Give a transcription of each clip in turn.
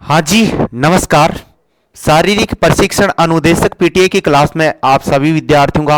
हाँ जी, नमस्कार। शारीरिक प्रशिक्षण अनुदेशक पीटीए की क्लास में आप सभी विद्यार्थियों का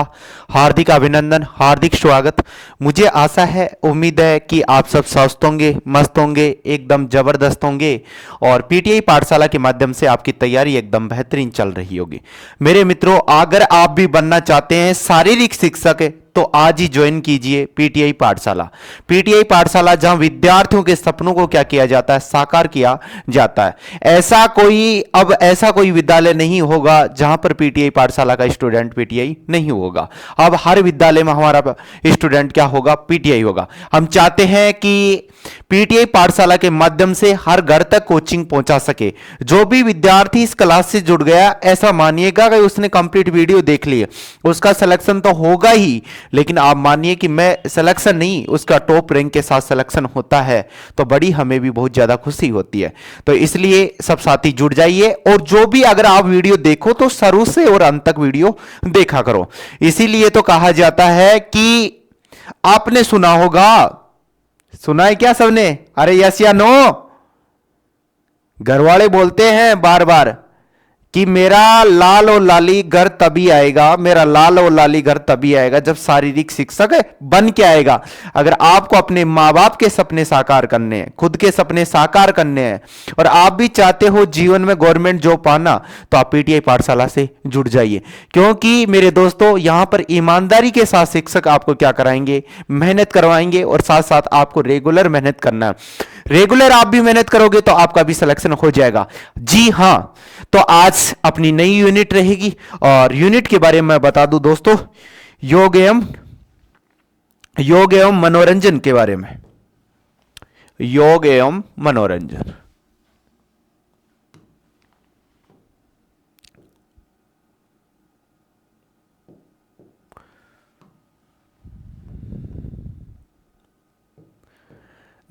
हार्दिक अभिनंदन, हार्दिक स्वागत। मुझे आशा है, उम्मीद है कि आप सब स्वस्थ होंगे, मस्त होंगे, एकदम जबरदस्त होंगे और पीटीए पाठशाला के माध्यम से आपकी तैयारी एकदम बेहतरीन चल रही होगी। मेरे मित्रों, अगर आप भी बनना चाहते हैं शारीरिक शिक्षक तो आज ही ज्वाइन कीजिए पीटीआई पाठशाला। पीटीआई पाठशाला जहां विद्यार्थियों के सपनों को क्या किया जाता है, साकार किया जाता है। ऐसा कोई विद्यालय नहीं होगा जहां पर पीटीआई पाठशाला का स्टूडेंट पीटीआई नहीं होगा। अब हर विद्यालय में हमारा स्टूडेंट क्या होगा, पीटीआई होगा। हम चाहते हैं कि पीटीआई पाठशाला के माध्यम से हर घर तक कोचिंग पहुंचा सके। जो भी विद्यार्थी इस क्लास से जुड़ गया, ऐसा मानिएगा कि उसने कंप्लीट वीडियो देख ली, उसका सिलेक्शन तो होगा ही, लेकिन आप मानिए कि मैं सिलेक्शन नहीं, उसका टॉप रैंक के साथ सिलेक्शन होता है तो बड़ी हमें भी बहुत ज्यादा खुशी होती है। तो इसलिए सब साथी जुड़ जाइए और जो भी अगर आप वीडियो देखो तो शुरू से और अंत तक वीडियो देखा करो। इसीलिए तो कहा जाता है कि आपने सुना होगा, सुना है क्या सबने? अरे यस या नो? घर वाले बोलते हैं बार बार कि मेरा लाल और लाली घर तभी आएगा, मेरा लाल और लाली घर तभी आएगा जब शारीरिक शिक्षक बन के आएगा। अगर आपको अपने माँ बाप के सपने साकार करने हैं, खुद के सपने साकार करने हैं और आप भी चाहते हो जीवन में गवर्नमेंट जॉब पाना, तो आप पीटीआई पाठशाला से जुड़ जाइए। क्योंकि मेरे दोस्तों, यहां पर ईमानदारी के साथ शिक्षक आपको क्या कराएंगे, मेहनत करवाएंगे और साथ साथ आपको रेगुलर मेहनत करना है। रेगुलर आप भी मेहनत करोगे तो आपका भी सिलेक्शन हो जाएगा। जी हां, तो आज अपनी नई यूनिट रहेगी और यूनिट के बारे में मैं बता दूं दोस्तों, योग एवं मनोरंजन के बारे में। योग एवं मनोरंजन।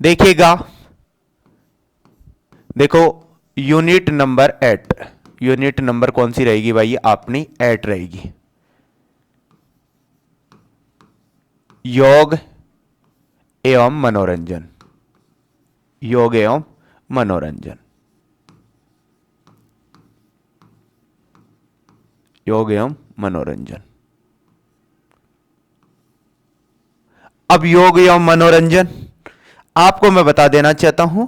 देखिएगा, देखो यूनिट नंबर 8, यूनिट नंबर कौन सी रहेगी भाई? अपनी 8 रहेगी। योग एवं मनोरंजन। योग एवं मनोरंजन। योग एवं मनोरंजन। अब योग एवं मनोरंजन आपको मैं बता देना चाहता हूं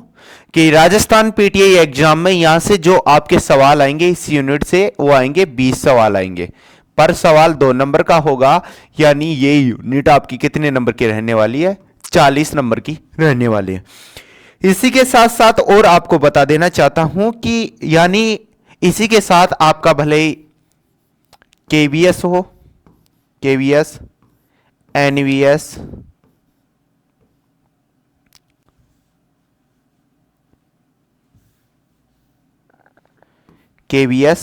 कि राजस्थान पीटीआई एग्जाम में यहां से जो आपके सवाल आएंगे इस यूनिट से, वो आएंगे 20 सवाल आएंगे। पर सवाल 2 नंबर का होगा, यानी ये यूनिट आपकी कितने नंबर की रहने वाली है? 40 नंबर की रहने वाली है। इसी के साथ साथ और आपको बता देना चाहता हूं कि यानी इसी के साथ आपका भले ही केवीएस हो, केवीएस, एनवीएस, केवीएस,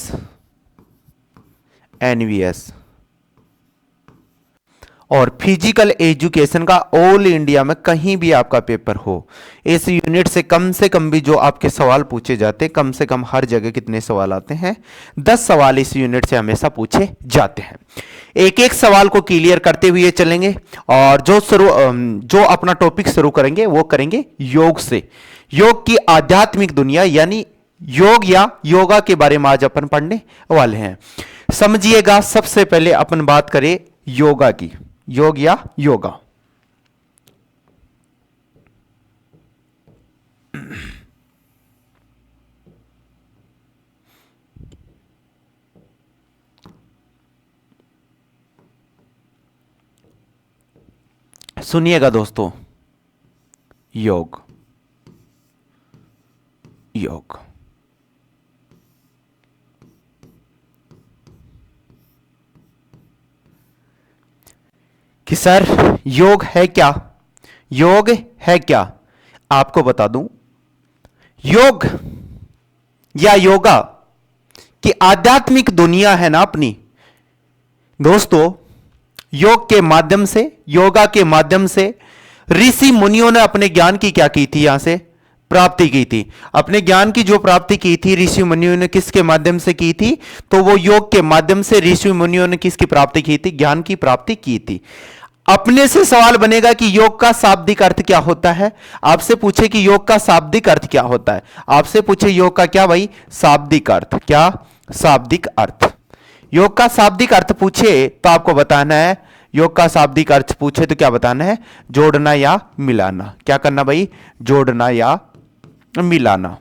एनवीएस और फिजिकल एजुकेशन का ऑल इंडिया में कहीं भी आपका पेपर हो, इस यूनिट से कम भी जो आपके सवाल पूछे जाते हैं, कम से कम हर जगह कितने सवाल आते हैं? 10 सवाल इस यूनिट से हमेशा पूछे जाते हैं। एक एक सवाल को क्लियर करते हुए चलेंगे और जो अपना टॉपिक शुरू करेंगे वो करेंगे योग से। योग की आध्यात्मिक दुनिया यानी योग या योगा के बारे में आज अपन पढ़ने वाले हैं। समझिएगा, सबसे पहले अपन बात करें योगा की। योग या योगा। सुनिएगा दोस्तों, योग, योग कि सर योग है क्या? योग है क्या? आपको बता दूं, योग या योगा की आध्यात्मिक दुनिया है ना अपनी दोस्तों। योग के माध्यम से, योगा के माध्यम से ऋषि मुनियों ने अपने ज्ञान की क्या की थी? यहां से प्राप्ति की थी। अपने ज्ञान की जो प्राप्ति की थी ऋषि मुनियों ने किसके माध्यम से की थी? तो वो योग के माध्यम से ऋषि मुनियों ने किसकी प्राप्ति की थी? ज्ञान की प्राप्ति की थी। अपने से सवाल बनेगा कि योग का शाब्दिक अर्थ क्या होता है। आपसे पूछे कि योग का शाब्दिक अर्थ क्या होता है, आपसे पूछे योग का क्या भाई शाब्दिक अर्थ, क्या शाब्दिक अर्थ। योग का शाब्दिक अर्थ पूछे तो आपको बताना है, योग का शाब्दिक अर्थ पूछे तो क्या बताना है, जोड़ना या मिलाना। क्या करना भाई, जोड़ना या मिलाना,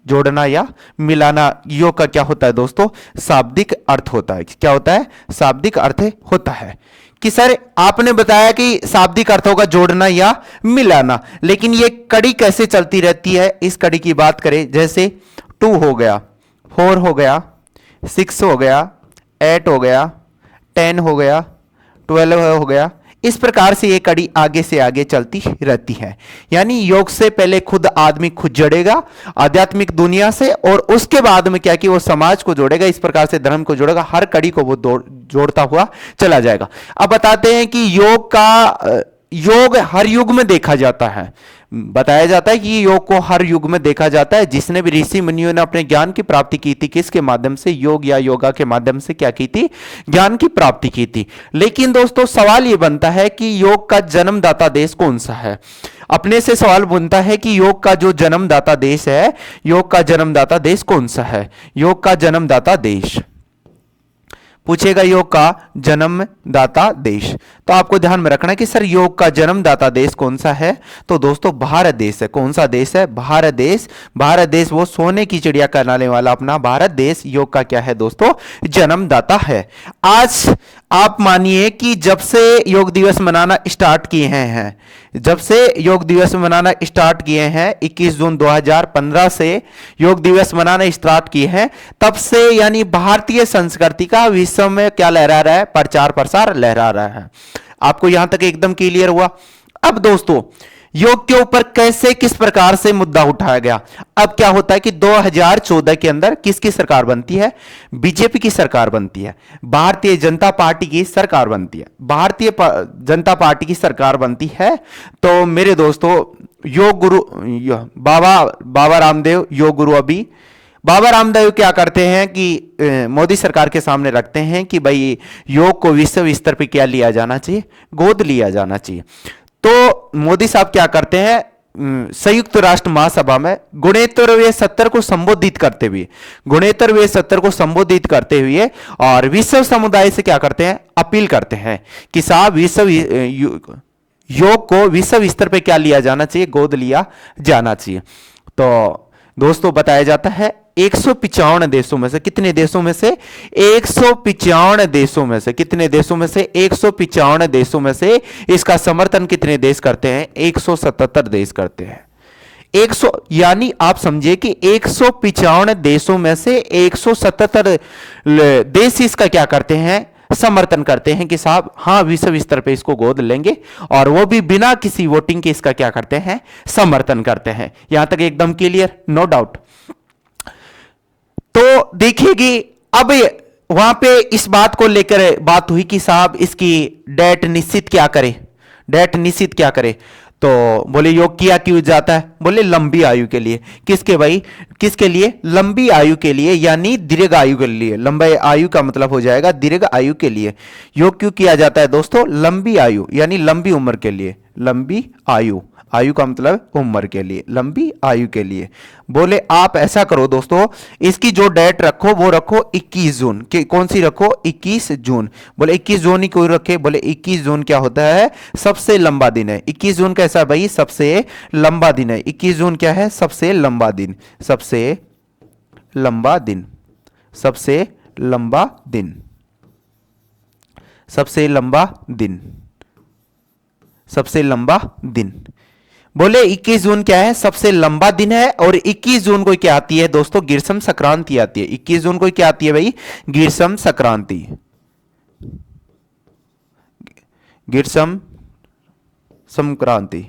जोड़ना या मिलाना योग का क्या होता है दोस्तों, शाब्दिक अर्थ होता है। क्या होता है, शाब्दिक अर्थ होता है। कि सर आपने बताया कि शाब्दिक अर्थ होगा जोड़ना या मिलाना, लेकिन ये कड़ी कैसे चलती रहती है, इस कड़ी की बात करें, जैसे 2 हो गया, 4 हो गया, 6 हो गया, 8 हो गया, 10 हो गया, 12 हो गया, इस प्रकार से ये कड़ी आगे से आगे चलती रहती है। यानी योग से पहले खुद आदमी खुद जुड़ेगा आध्यात्मिक दुनिया से, और उसके बाद में क्या कि वो समाज को जोड़ेगा, इस प्रकार से धर्म को जोड़ेगा, हर कड़ी को वो जोड़ता हुआ चला जाएगा। अब बताते हैं कि योग हर युग में देखा जाता है। बताया जाता है कि योग को हर युग में देखा जाता है। जिसने भी ऋषि मुनियों ने अपने ज्ञान की प्राप्ति की थी, किसके माध्यम से, योग या योगा के माध्यम से क्या की थी, ज्ञान की प्राप्ति की थी। लेकिन दोस्तों सवाल यह बनता है कि योग का जन्मदाता देश कौन सा है। अपने से सवाल बनता है कि योग का जो जन्मदाता देश है, योग का जन्मदाता देश कौन सा है, योग का जन्मदाता देश पूछेगा, योग का जन्मदाता देश। तो आपको ध्यान में रखना है कि सर योग का जन्मदाता देश कौन सा है, तो दोस्तों भारत देश है। कौन सा देश है, भारत देश। भारत देश वो सोने की चिड़िया कहलाने वाला अपना भारत देश योग का क्या है दोस्तों, जन्मदाता है। आज आप मानिए कि जब से योग दिवस मनाना स्टार्ट किए हैं, जब से योग दिवस मनाना स्टार्ट किए हैं, 21 जून 2015 से योग दिवस मनाना स्टार्ट किए हैं, तब से यानी भारतीय संस्कृति का विश्व में क्या लहरा रहा है, प्रचार प्रसार लहरा रहा है। आपको यहां तक एकदम क्लियर हुआ। अब दोस्तों योग के ऊपर कैसे किस प्रकार से मुद्दा उठाया गया। अब क्या होता है कि 2014 के अंदर किसकी सरकार बनती है, बीजेपी की सरकार बनती है, भारतीय जनता पार्टी की सरकार बनती है, भारतीय जनता पार्टी की सरकार बनती है। तो मेरे दोस्तों योग गुरु बाबा रामदेव योग गुरु, अभी बाबा रामदेव क्या करते हैं कि मोदी सरकार के सामने रखते हैं कि भाई योग को विश्व स्तर पर क्या लिया जाना चाहिए, गोद लिया जाना चाहिए। तो मोदी साहब क्या करते हैं, संयुक्त राष्ट्र महासभा में गुणोत्तरवीय 70 को संबोधित करते हुए, गुणोत्तरवीय 70 को संबोधित करते हुए और विश्व समुदाय से क्या करते हैं, अपील करते हैं कि साहब योग को विश्व स्तर पे क्या लिया जाना चाहिए, गोद लिया जाना चाहिए। तो दोस्तों बताया जाता है 155 देशों में से, कितने देशों में से, 155 देशों में से, कितने देशों में से, 155 देशों में से इसका समर्थन कितने देश करते हैं, 177 देश करते हैं। 100 यानी आप समझिए कि 155 देशों में से 177 देश इसका क्या करते हैं, समर्थन करते हैं कि साहब हां विश्व स्तर पे इसको गोद लेंगे, और वो भी बिना किसी वोटिंग के इसका क्या करते हैं, समर्थन करते हैं। यहां तक एकदम क्लियर, नो डाउट। तो देखिएगी अब वहां पे इस बात को लेकर बात हुई कि साहब इसकी डेट निश्चित क्या करे, डेट निश्चित क्या करे। तो बोले योग किया क्यों जाता है, बोले लंबी आयु के लिए। किसके भाई, किसके लिए, लंबी आयु के लिए, यानी दीर्घ आयु के लिए। लंबी आयु का मतलब हो जाएगा दीर्घ आयु के लिए। योग क्यों किया जाता है दोस्तों, लंबी आयु यानी लंबी उम्र के लिए, लंबी आयु, आयु का मतलब उम्र के लिए, लंबी आयु के लिए। बोले आप ऐसा करो दोस्तों, इसकी जो डेट रखो वो रखो 21 जून के, कौन सी रखो, 21 जून। बोले 21 जून ही क्यों रखे, बोले 21 जून क्या होता है, सबसे लंबा दिन है। 21 जून कैसा भाई, सबसे लंबा दिन है। 21 जून क्या है, सबसे लंबा दिन, सबसे लंबा दिन, सबसे लंबा दिन, सबसे लंबा दिन, सबसे लंबा दिन। बोले 21 जून क्या है, सबसे लंबा दिन है। और 21 जून को क्या आती है दोस्तों, ग्रीष्म संक्रांति आती है। 21 जून को क्या आती है भाई, ग्रीष्म संक्रांति, ग्रीष्म संक्रांति,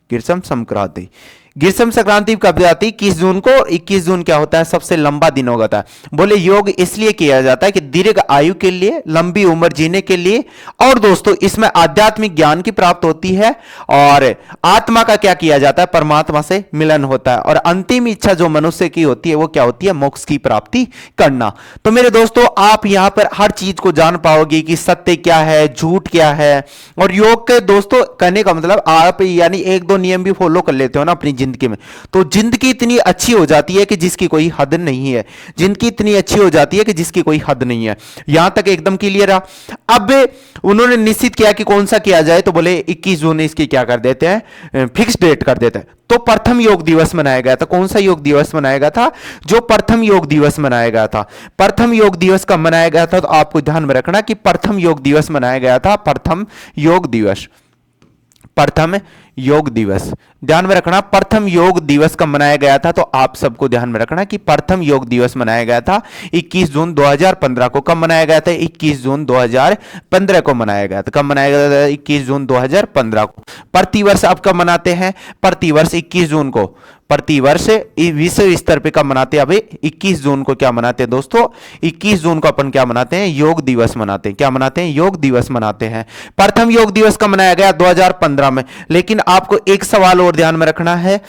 ग्रीष्म संक्रांति। ग्रीष्म संक्रांति कब आती है? 21 जून को। 21 जून क्या होता है? सबसे लंबा दिन होता है। बोले योग इसलिए किया जाता है कि दीर्घ आयु के लिए, लंबी उम्र जीने के लिए, और दोस्तों इसमें आध्यात्मिक ज्ञान की प्राप्त होती है, और आत्मा का क्या किया जाता है? परमात्मा से मिलन होता है, और अंतिम इच्छा जो मनुष्य की होती है वो क्या होती है? मोक्ष की प्राप्ति करना। तो मेरे दोस्तों, आप यहां पर हर चीज को जान पाओगे कि सत्य क्या है, झूठ क्या है। और योग के दोस्तों कहने का मतलब, आप यानी एक दो नियम भी फॉलो कर लेते हो ना अपनी जिंदगी में, तो जिंदगी इतनी अच्छी हो जाती है कि जिसकी कोई हद नहीं है। जिंदगी इतनी अच्छी हो जाती है कि जिसकी कोई हद नहीं है। यहां तक एकदम क्लियर है। अब उन्होंने निश्चित किया कि कौन सा किया जाए, तो बोले 21 जून इसकी क्या कर देते हैं? फिक्स डेट कर देते हैं। तो प्रथम योग दिवस मनाया गया था। कौन सा योग दिवस मनाया गया था? जो प्रथम योग दिवस मनाया गया था। प्रथम योग दिवस कब मनाया गया था? तो आपको ध्यान में रखना कि प्रथम योग दिवस मनाया गया था। प्रथम योग दिवस, प्रथम योग दिवस ध्यान में रखना। प्रथम योग दिवस कब मनाया गया था? तो आप सबको ध्यान में रखना कि प्रथम योग दिवस मनाया गया था 21 जून 2015 को। कब मनाया गया था? 21 जून 2015 को मनाया गया था। कब मनाया गया था? 21 जून 2015 को। प्रतिवर्ष अब कब मनाते हैं? प्रतिवर्ष 21 जून को। प्रतिवर्ष विश्व स्तर पे कब मनाते हैं? अभी 21 जून को क्या मनाते हैं दोस्तों? 21 जून को अपन क्या मनाते हैं? योग दिवस मनाते हैं। क्या मनाते हैं? योग दिवस मनाते हैं। प्रथम योग दिवस कब मनाया गया? 2015 में। लेकिन आपको एक सवाल और ध्यान में रखना है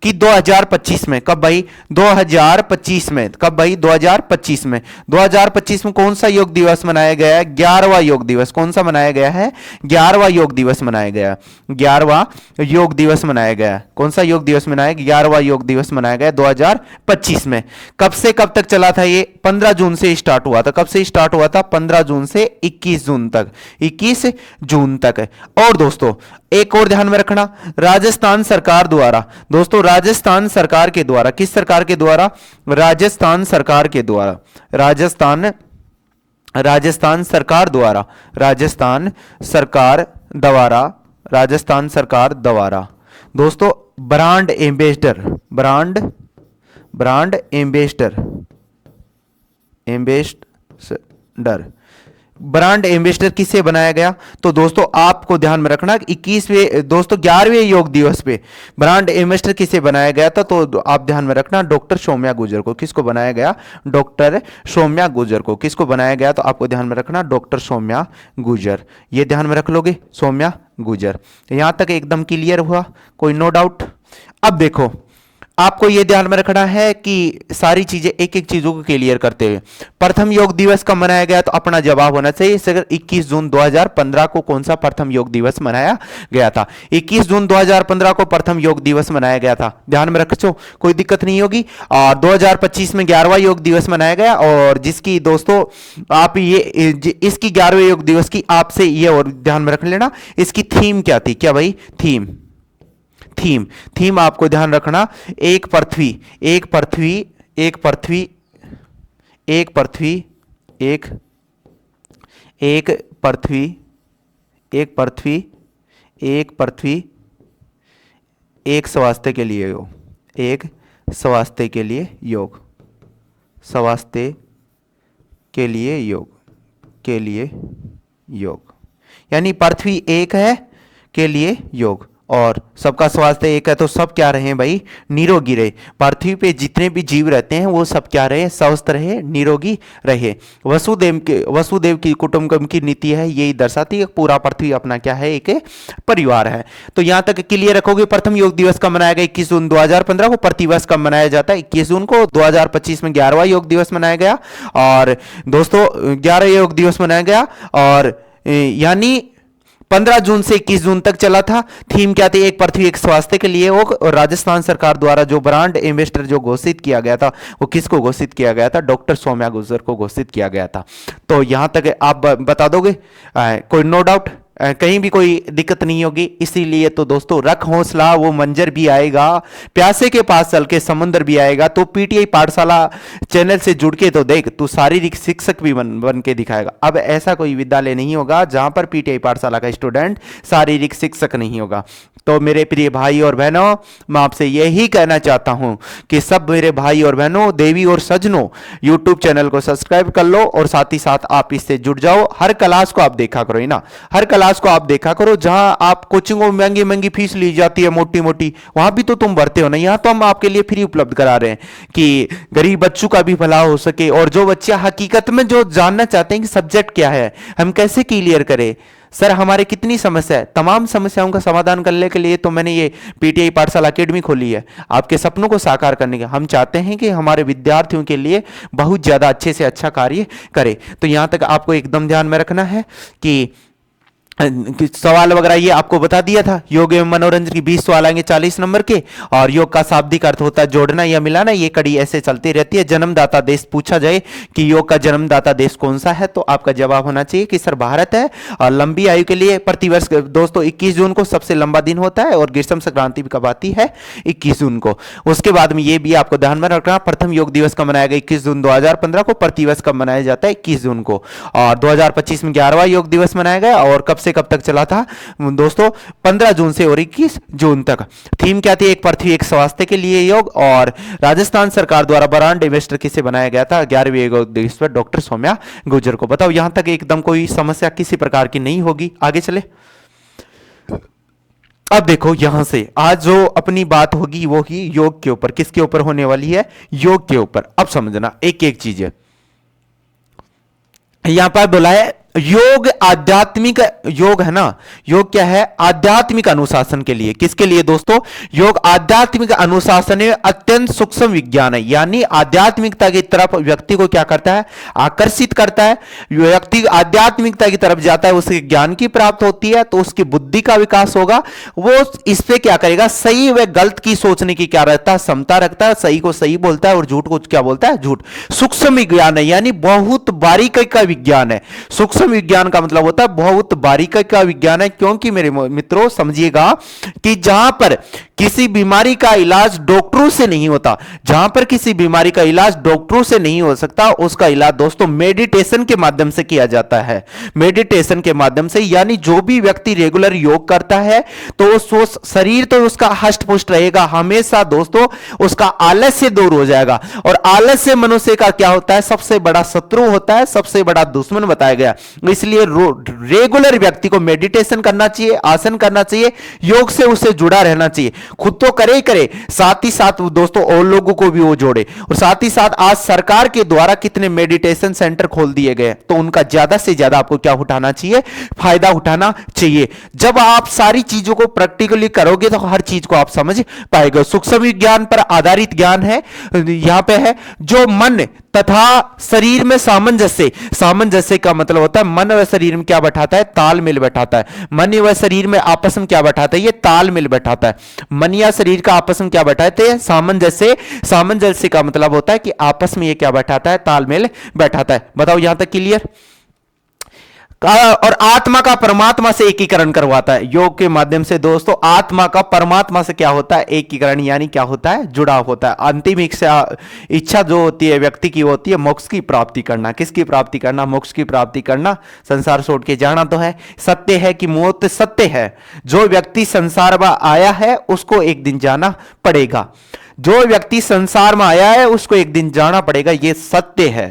कि 2025 में। कब भाई? 2025 में। कब भाई? 2025 में। 2025 में कौन सा योग दिवस मनाया गया है? 11वां योग दिवस। कौन सा मनाया गया है? 11वां योग दिवस मनाया गया। 11वां योग दिवस मनाया गया। कौन सा योग दिवस मनाया? 11वां योग दिवस मनाया गया 2025 में। कब से कब तक चला था ये? 15 जून से स्टार्ट हुआ था। कब से स्टार्ट हुआ था? 15 जून से 21 जून तक। 21 जून तक। और दोस्तों एक और ध्यान में रखना, राजस्थान सरकार द्वारा, दोस्तों राजस्थान सरकार के द्वारा, किस सरकार के द्वारा? राजस्थान सरकार के द्वारा। राजस्थान सरकार द्वारा, राजस्थान सरकार द्वारा, राजस्थान सरकार द्वारा दोस्तों brand ambassador, brand ambassador, brand ambassador किसे बनाया गया? तो दोस्तों आपको ध्यान में रखना 21वें दोस्तों 11वें योग दिवस पे ब्रांड एम्बेसडर किसे बनाया गया था? तो आप ध्यान में रखना डॉक्टर सौम्या गुर्जर को। किसको बनाया गया? डॉक्टर सौम्या गुर्जर को। किसको बनाया गया? तो आपको ध्यान में रखना डॉक्टर सौम्या गुर्जर। ये ध्यान में रख लोगे, सौम्या गुर्जर। यहां तक एकदम क्लियर हुआ? कोई नो डाउट? अब देखो आपको यह ध्यान में रखना है कि सारी चीजें एक एक चीजों को क्लियर करते हुए, प्रथम योग दिवस कब मनाया गया? तो अपना जवाब होना चाहिए 21 जून 2015 को कौन सा प्रथम योग दिवस मनाया गया था? 21 जून 2015 को प्रथम योग दिवस मनाया गया था। ध्यान में रखो, कोई दिक्कत नहीं होगी। और 2025 में 11वां योग दिवस मनाया गया, और जिसकी दोस्तों आप ये इसकी 11वें योग दिवस की आपसे ये और ध्यान में रख लेना, इसकी थीम क्या थी? क्या भाई? थीम आपको ध्यान रखना, एक पृथ्वी, एक पृथ्वी, एक पृथ्वी, एक पृथ्वी, एक एक पृथ्वी, एक पृथ्वी, एक पृथ्वी, एक स्वास्थ्य के लिए योग, एक स्वास्थ्य के लिए योग, स्वास्थ्य के लिए योग, के लिए योग, यानी पृथ्वी एक है के लिए योग, और सबका स्वास्थ्य एक है, तो सब क्या रहे भाई? निरोगी रहे। पृथ्वी पे जितने भी जीव रहते हैं वो सब क्या रहे? स्वस्थ रहे, निरोगी रहे। वसुदेव की कुटुंबकम की नीति है, यही दर्शाती है पूरा पृथ्वी अपना क्या है? एक परिवार है। तो यहां तक क्लियर रखोगे। प्रथम योग दिवस कब मनाया गया? 21 जून 2015 को। प्रतिवर्ष कब मनाया जाता है? 21 जून को। 2025 में 11वां योग दिवस मनाया गया, और दोस्तों 11 योग दिवस मनाया गया, और यानी 15 जून से 21 जून तक चला था। थीम क्या थी? एक पृथ्वी एक स्वास्थ्य के लिए योग। और राजस्थान सरकार द्वारा जो ब्रांड एम्बेसडर जो घोषित किया गया था, वो किसको घोषित किया गया था? डॉक्टर सौम्या गुर्जर को घोषित किया गया था। तो यहां तक आप बता दोगे? कोई नो डाउट? कहीं भी कोई दिक्कत नहीं होगी। इसीलिए तो दोस्तों रख हौसला, वो मंजर भी आएगा, प्यासे के पास चल के समुंदर भी आएगा। तो पीटीआई पाठशाला चैनल से जुड़ के तो देख, तू शारीरिक शिक्षक भी बन के दिखाएगा। अब ऐसा कोई विद्यालय नहीं होगा जहां पर पीटीआई पाठशाला का स्टूडेंट शारीरिक शिक्षक नहीं होगा। तो मेरे प्रिय भाई और बहनों, मैं आपसे यही कहना चाहता हूं कि सब मेरे भाई और बहनों, देवी और सजनों, यूट्यूब चैनल को सब्सक्राइब कर लो, और साथ ही साथ आप इससे जुड़ जाओ। हर क्लास को आप देखा करो, है ना? हर क्लास क्लास को आप देखा करो, जहां आप कोचिंगों में महंगी महंगी फीस ली जाती है, मोटी मोटी, वहां भी तो तुम भरते हो ना। यहाँ तो हम आपके लिए फ्री उपलब्ध करा रहे हैं कि गरीब बच्चों का भी भला हो सके, और जो बच्चे हकीकत में जो जानना चाहते हैं कि सब्जेक्ट क्या है, हम कैसे क्लियर करें। सर हमारे कितनी समस्या है, तमाम समस्याओं का समाधान करने के लिए तो मैंने ये पीटीआई पाठशाला एकेडमी खोली है, आपके सपनों को साकार करने के। हम चाहते हैं कि हमारे विद्यार्थियों के लिए बहुत ज्यादा अच्छे से अच्छा कार्य करे। तो यहां तक आपको एकदम ध्यान में रखना है कि सवाल वगैरह ये आपको बता दिया था। योग एवं मनोरंजन की 20 सवाल आएंगे 40 नंबर के, और योग का शाब्दिक अर्थ होता है जोड़ना या मिलाना। ये कड़ी ऐसे चलती रहती है। जन्मदाता देश पूछा जाए कि योग का जन्मदाता देश कौन सा है, तो आपका जवाब होना चाहिए कि सर भारत है। और लंबी आयु के लिए प्रतिवर्ष दोस्तों 21 जून को सबसे लंबा दिन होता है, और ग्रीष्म संक्रांति भी कब आती है, 21 जून को। उसके बाद में ये भी आपको ध्यान में रखना, प्रथम योग दिवस कब मनाया गया, 21 जून 2015 को। प्रतिवर्ष कब मनाया जाता है, 21 जून को। और 2025 में 11वां योग दिवस मनाया गया, और कब से कब तक चला था दोस्तों, 15 जून से और 21 जून तक। थीम क्या थी, एक पृथ्वी एक स्वास्थ्य के लिए योग। और राजस्थान सरकार द्वारा ब्रांड एम्बेसडर किसे बनाया गया था, 11वें योग दिवस पर डॉक्टर सौम्या गुर्जर को। बताओ यहां तक एकदम कोई समस्या किसी प्रकार की नहीं होगी। आगे चले। अब देखो यहां से आज जो अपनी बात होगी वो ही योग के ऊपर, किसके ऊपर होने वाली है, योग के ऊपर। अब समझना एक एक चीज है। यहां पर बोला है योग आध्यात्मिक, योग है ना, योग क्या है, आध्यात्मिक अनुशासन के लिए। किसके लिए दोस्तों, योग आध्यात्मिक अनुशासन अत्यंत सूक्ष्म विज्ञान है। यानी आध्यात्मिकता की तरफ व्यक्ति को क्या करता है, आकर्षित करता है। व्यक्ति आध्यात्मिकता की तरफ जाता है, उसे ज्ञान की प्राप्त होती है, तो उसकी बुद्धि का विकास होगा। वो इस पे क्या करेगा, सही व गलत की सोचने की क्या रहता है, क्षमता रखता है। सही को सही बोलता है और झूठ को क्या बोलता है, झूठ। सूक्ष्म विज्ञान है, यानी बहुत बारीकी का विज्ञान है। सूक्ष्म विज्ञान का मतलब होता है बहुत बारीकी का विज्ञान है। क्योंकि मेरे मित्रों समझिएगा कि जहां पर किसी बीमारी का इलाज डॉक्टरों से नहीं होता, जहां पर किसी बीमारी का इलाज डॉक्टरों से नहीं हो सकता, उसका इलाज दोस्तों मेडिटेशन के माध्यम से किया जाता है। मेडिटेशन के माध्यम से, यानी जो भी व्यक्ति रेगुलर योग करता है तो शरीर तो उसका हष्ट पुष्ट रहेगा हमेशा दोस्तों, उसका आलस्य दूर हो जाएगा। और आलस्य मनुष्य का क्या होता है, सबसे बड़ा शत्रु होता है, सबसे बड़ा दुश्मन बताया गया। इसलिए रेगुलर व्यक्ति को मेडिटेशन करना चाहिए, आसन करना चाहिए, योग से उससे जुड़ा रहना चाहिए। खुद तो करे ही करे, साथ ही साथ दोस्तों और लोगों को भी वो जोड़े। और साथ ही साथ आज सरकार के द्वारा कितने मेडिटेशन सेंटर खोल दिए गए, तो उनका ज्यादा से ज्यादा आपको क्या उठाना चाहिए, फायदा उठाना चाहिए। जब आप सारी चीजों को प्रैक्टिकली करोगे तो हर चीज को आप समझ पाएंगे। सूक्ष्म विज्ञान पर आधारित ज्ञान है, यहां पे है जो मन तथा शरीर में सामंजस्य। सामंजस्य का मतलब होता है मन व शरीर में क्या बैठाता है, तालमेल बैठाता है। मन व शरीर में आपस में क्या बैठाता है, ये तालमेल बैठाता है। मन या शरीर का आपस में क्या बैठाते हैं, सामंजस्य। सामंजस्य का मतलब होता है कि आपस में ये क्या बैठाता है, तालमेल बैठाता है। बताओ यहां तक क्लियर। और आत्मा का परमात्मा से एकीकरण करवाता है योग के माध्यम से दोस्तों। आत्मा का परमात्मा से क्या होता है, एकीकरण, यानी क्या होता है, जुड़ाव होता है। अंतिम इच्छा जो होती है व्यक्ति की होती है मोक्ष की प्राप्ति करना। किसकी प्राप्ति करना, मोक्ष की प्राप्ति करना। संसार छोड़ के जाना तो है, सत्य है कि मौत सत्य है। जो व्यक्ति संसार में आया है उसको एक दिन जाना पड़ेगा। जो व्यक्ति संसार में आया है उसको एक दिन जाना पड़ेगा, यह सत्य है।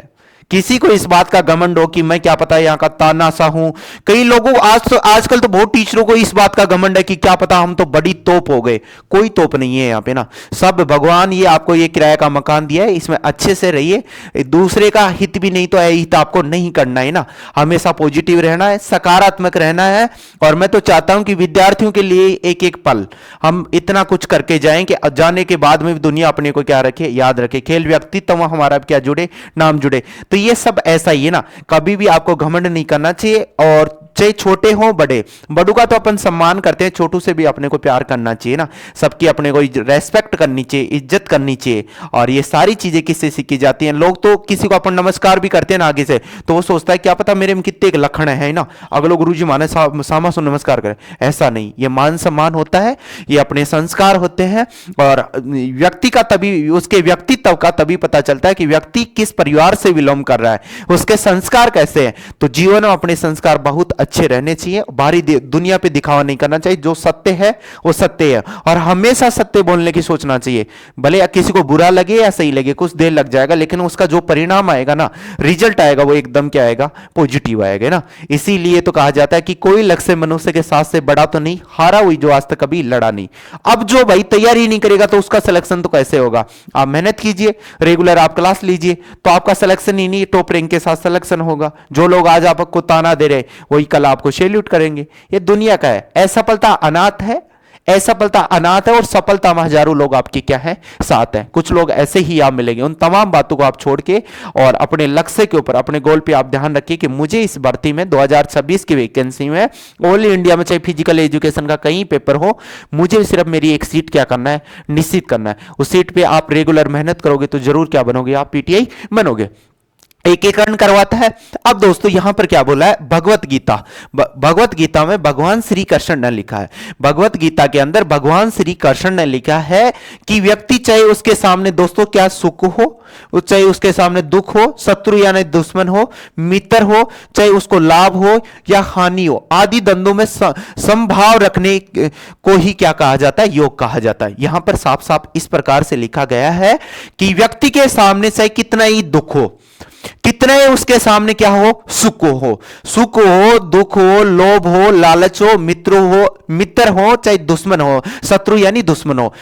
किसी को इस बात का घमंड हो कि मैं क्या पता यहां का तानाशाह हूं। कई लोगों आजकल तो बहुत टीचरों को इस बात का घमंड है कि क्या पता हम तो बड़ी तोप हो गए। कोई तोप नहीं है यहां पे ना, सब भगवान ये आपको ये किराए का मकान दिया है, इसमें अच्छे से रहिए। दूसरे का हित भी नहीं तो हित आपको नहीं करना है ना, हमेशा पॉजिटिव रहना है, सकारात्मक रहना है। और मैं तो चाहता हूं कि विद्यार्थियों के लिए एक एक पल हम इतना कुछ करके जाएं कि जाने के बाद में भी दुनिया अपने को क्या रखे, याद रखे। खेल व्यक्तित्व हमारा क्या जुड़े, नाम जुड़े। तो ये सब ऐसा ही है ना, कभी भी आपको घमंड नहीं करना चाहिए। और चाहे छोटे हो बड़े, बड़ों का तो अपन सम्मान करते हैं, छोटू से भी अपने को प्यार करना चाहिए ना। सबकी अपने को रेस्पेक्ट करनी चाहिए, इज्जत करनी चाहिए। और ये सारी चीजें किससे सीखी जाती हैं। लोग तो किसी को अपन नमस्कार भी करते हैं ना आगे से, तो वो सोचता है क्या पता मेरे में कितने एक लक्षण है ना, अगलो गुरु जी माने सामा से नमस्कार करें। ऐसा नहीं, ये मान सम्मान होता है, ये अपने संस्कार होते हैं। और व्यक्ति का तभी, उसके व्यक्तित्व का तभी पता चलता है कि व्यक्ति किस परिवार से विलोम कर रहा है, उसके संस्कार कैसे हैं। तो जीवन में अपने संस्कार बहुत अच्छे रहने चाहिए, बाहरी दुनिया पे दिखावा नहीं करना चाहिए। जो सत्य है वो सत्य है, और हमेशा सत्य बोलने की सोचना चाहिए। भले किसी को बुरा लगे या सही लगे, कुछ देर लग जाएगा, लेकिन उसका जो परिणाम आएगा ना, रिजल्ट आएगा, वो एकदम क्या आएगा, पॉजिटिव आएगा ना। इसीलिए तो कहा जाता है कि कोई लक्ष्य मनुष्य के साथ से बड़ा तो नहीं, हारा हुई जो आज तक कभी लड़ा नहीं। अब जो भाई तैयारी नहीं करेगा तो उसका सिलेक्शन तो कैसे होगा। आप मेहनत कीजिए, रेगुलर आप क्लास लीजिए, तो आपका सिलेक्शन ही नहीं, टॉप रैंक के साथ सिलेक्शन होगा। जो लोग आज आपको ताना दे रहे वही कल आपको सैल्यूट करेंगे। ये दुनिया का है। असफलता अनाथ है, असफलता अनाथ है, और सफलता में हजारों लोग आपके क्या है, साथ हैं। कुछ लोग ऐसे ही आप मिलेंगे। उन तमाम बातों को आप छोड़ के और अपने लक्ष्य के ऊपर, अपने गोल पे आप ध्यान रखिए कि मुझे इस भर्ती में 2026 की वैकेंसी में ऑल इंडिया में चाहे फिजिकल एजुकेशन का कहीं पेपर हो, मुझे सिर्फ मेरी एक सीट क्या करना है, निश्चित करना है। उस सीट पे आप रेगुलर मेहनत करोगे तो जरूर क्या बनोगे, आप पीटीआई बनोगे। एकीकरण करवाता है। अब दोस्तों यहां पर क्या बोला है, भगवत गीता। भगवत गीता में भगवान श्री कृष्ण ने लिखा है, भगवत गीता के अंदर भगवान श्री कृष्ण ने लिखा है कि व्यक्ति चाहे उसके सामने दोस्तों क्या सुख हो, चाहे उसके सामने दुख हो, शत्रु यानी दुश्मन हो, मित्र हो, चाहे उसको लाभ हो या हानि हो, आदि द्वंद्वों में समभाव रखने को ही क्या कहा जाता है, योग कहा जाता है। यहां पर साफ साफ इस प्रकार से लिखा गया है कि व्यक्ति के सामने चाहे कितना ही दुख हो, कितना ही उसके सामने क्या हो, सुख हो, दुख हो, लोभ हो, लालच हो, मित्र हो चाहे दुश्मन हो, शत्रु यानी दुश्मन हो,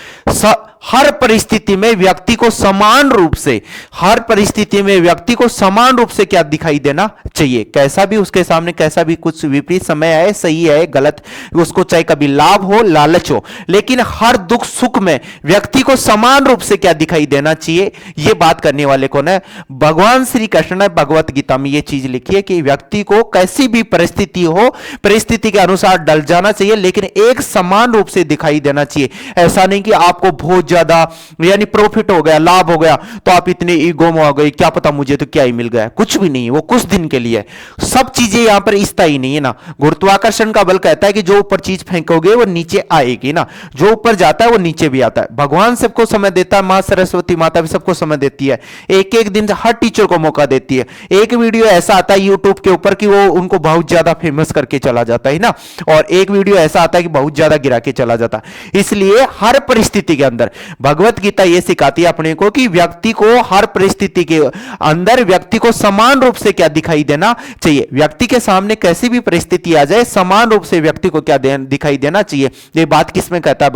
हर परिस्थिति में व्यक्ति को समान रूप से, हर परिस्थिति में व्यक्ति को समान रूप से क्या दिखाई देना चाहिए। कैसा भी उसके सामने, कैसा भी कुछ विपरीत समय आए, सही है गलत, उसको चाहे कभी लाभ हो, लालच हो, लेकिन हर दुख सुख में व्यक्ति को समान रूप से क्या दिखाई देना चाहिए। यह बात करने वाले कौन है, भगवान श्री कृष्ण ने भगवत गीता में यह चीज लिखी है कि व्यक्ति को कैसी भी परिस्थिति हो, परिस्थिति के अनुसार डल जाना चाहिए, लेकिन एक समान रूप से दिखाई देना चाहिए। ऐसा नहीं कि आपको बहुत ज्यादा यानी प्रॉफिट हो गया, लाभ हो गया, तो आप इतने ईगो में हो गए, क्या पता मुझे तो क्या ही मिल गया। कुछ भी नहीं, वो कुछ दिन के लिए। सब चीजें यहां पर स्थायी नहीं है ना। गुरुत्वाकर्षण का बल कहता है कि जो ऊपर चीज फेंकोगे वो नीचे आएगी ना, जो ऊपर जाता है वो नीचे भी आता है। भगवान सबको समय देता है, मां सरस्वती माता भी सबको समय देती है। एक एक दिन हर टीचर को मौका देती है। एक वीडियो ऐसा आता है यूट्यूब के ऊपर कि वो उनको बहुत ज्यादा फेमस करके चला जाता है ना, और एक वीडियो ऐसा आता है कि बहुत ज्यादा गिरा के चला जाता है। इसलिए हर परिस्थिति के अंदर भगवत गीता यह सिखाती है अपने को कि व्यक्ति को हर परिस्थिति के अंदर व्यक्ति को समान रूप से क्या दिखाई देना चाहिए। व्यक्ति के सामने कैसी भी परिस्थिति आ जाए, समान रूप से व्यक्ति को क्या दिखाई देना चाहिए। ये बात किसमें कहता है,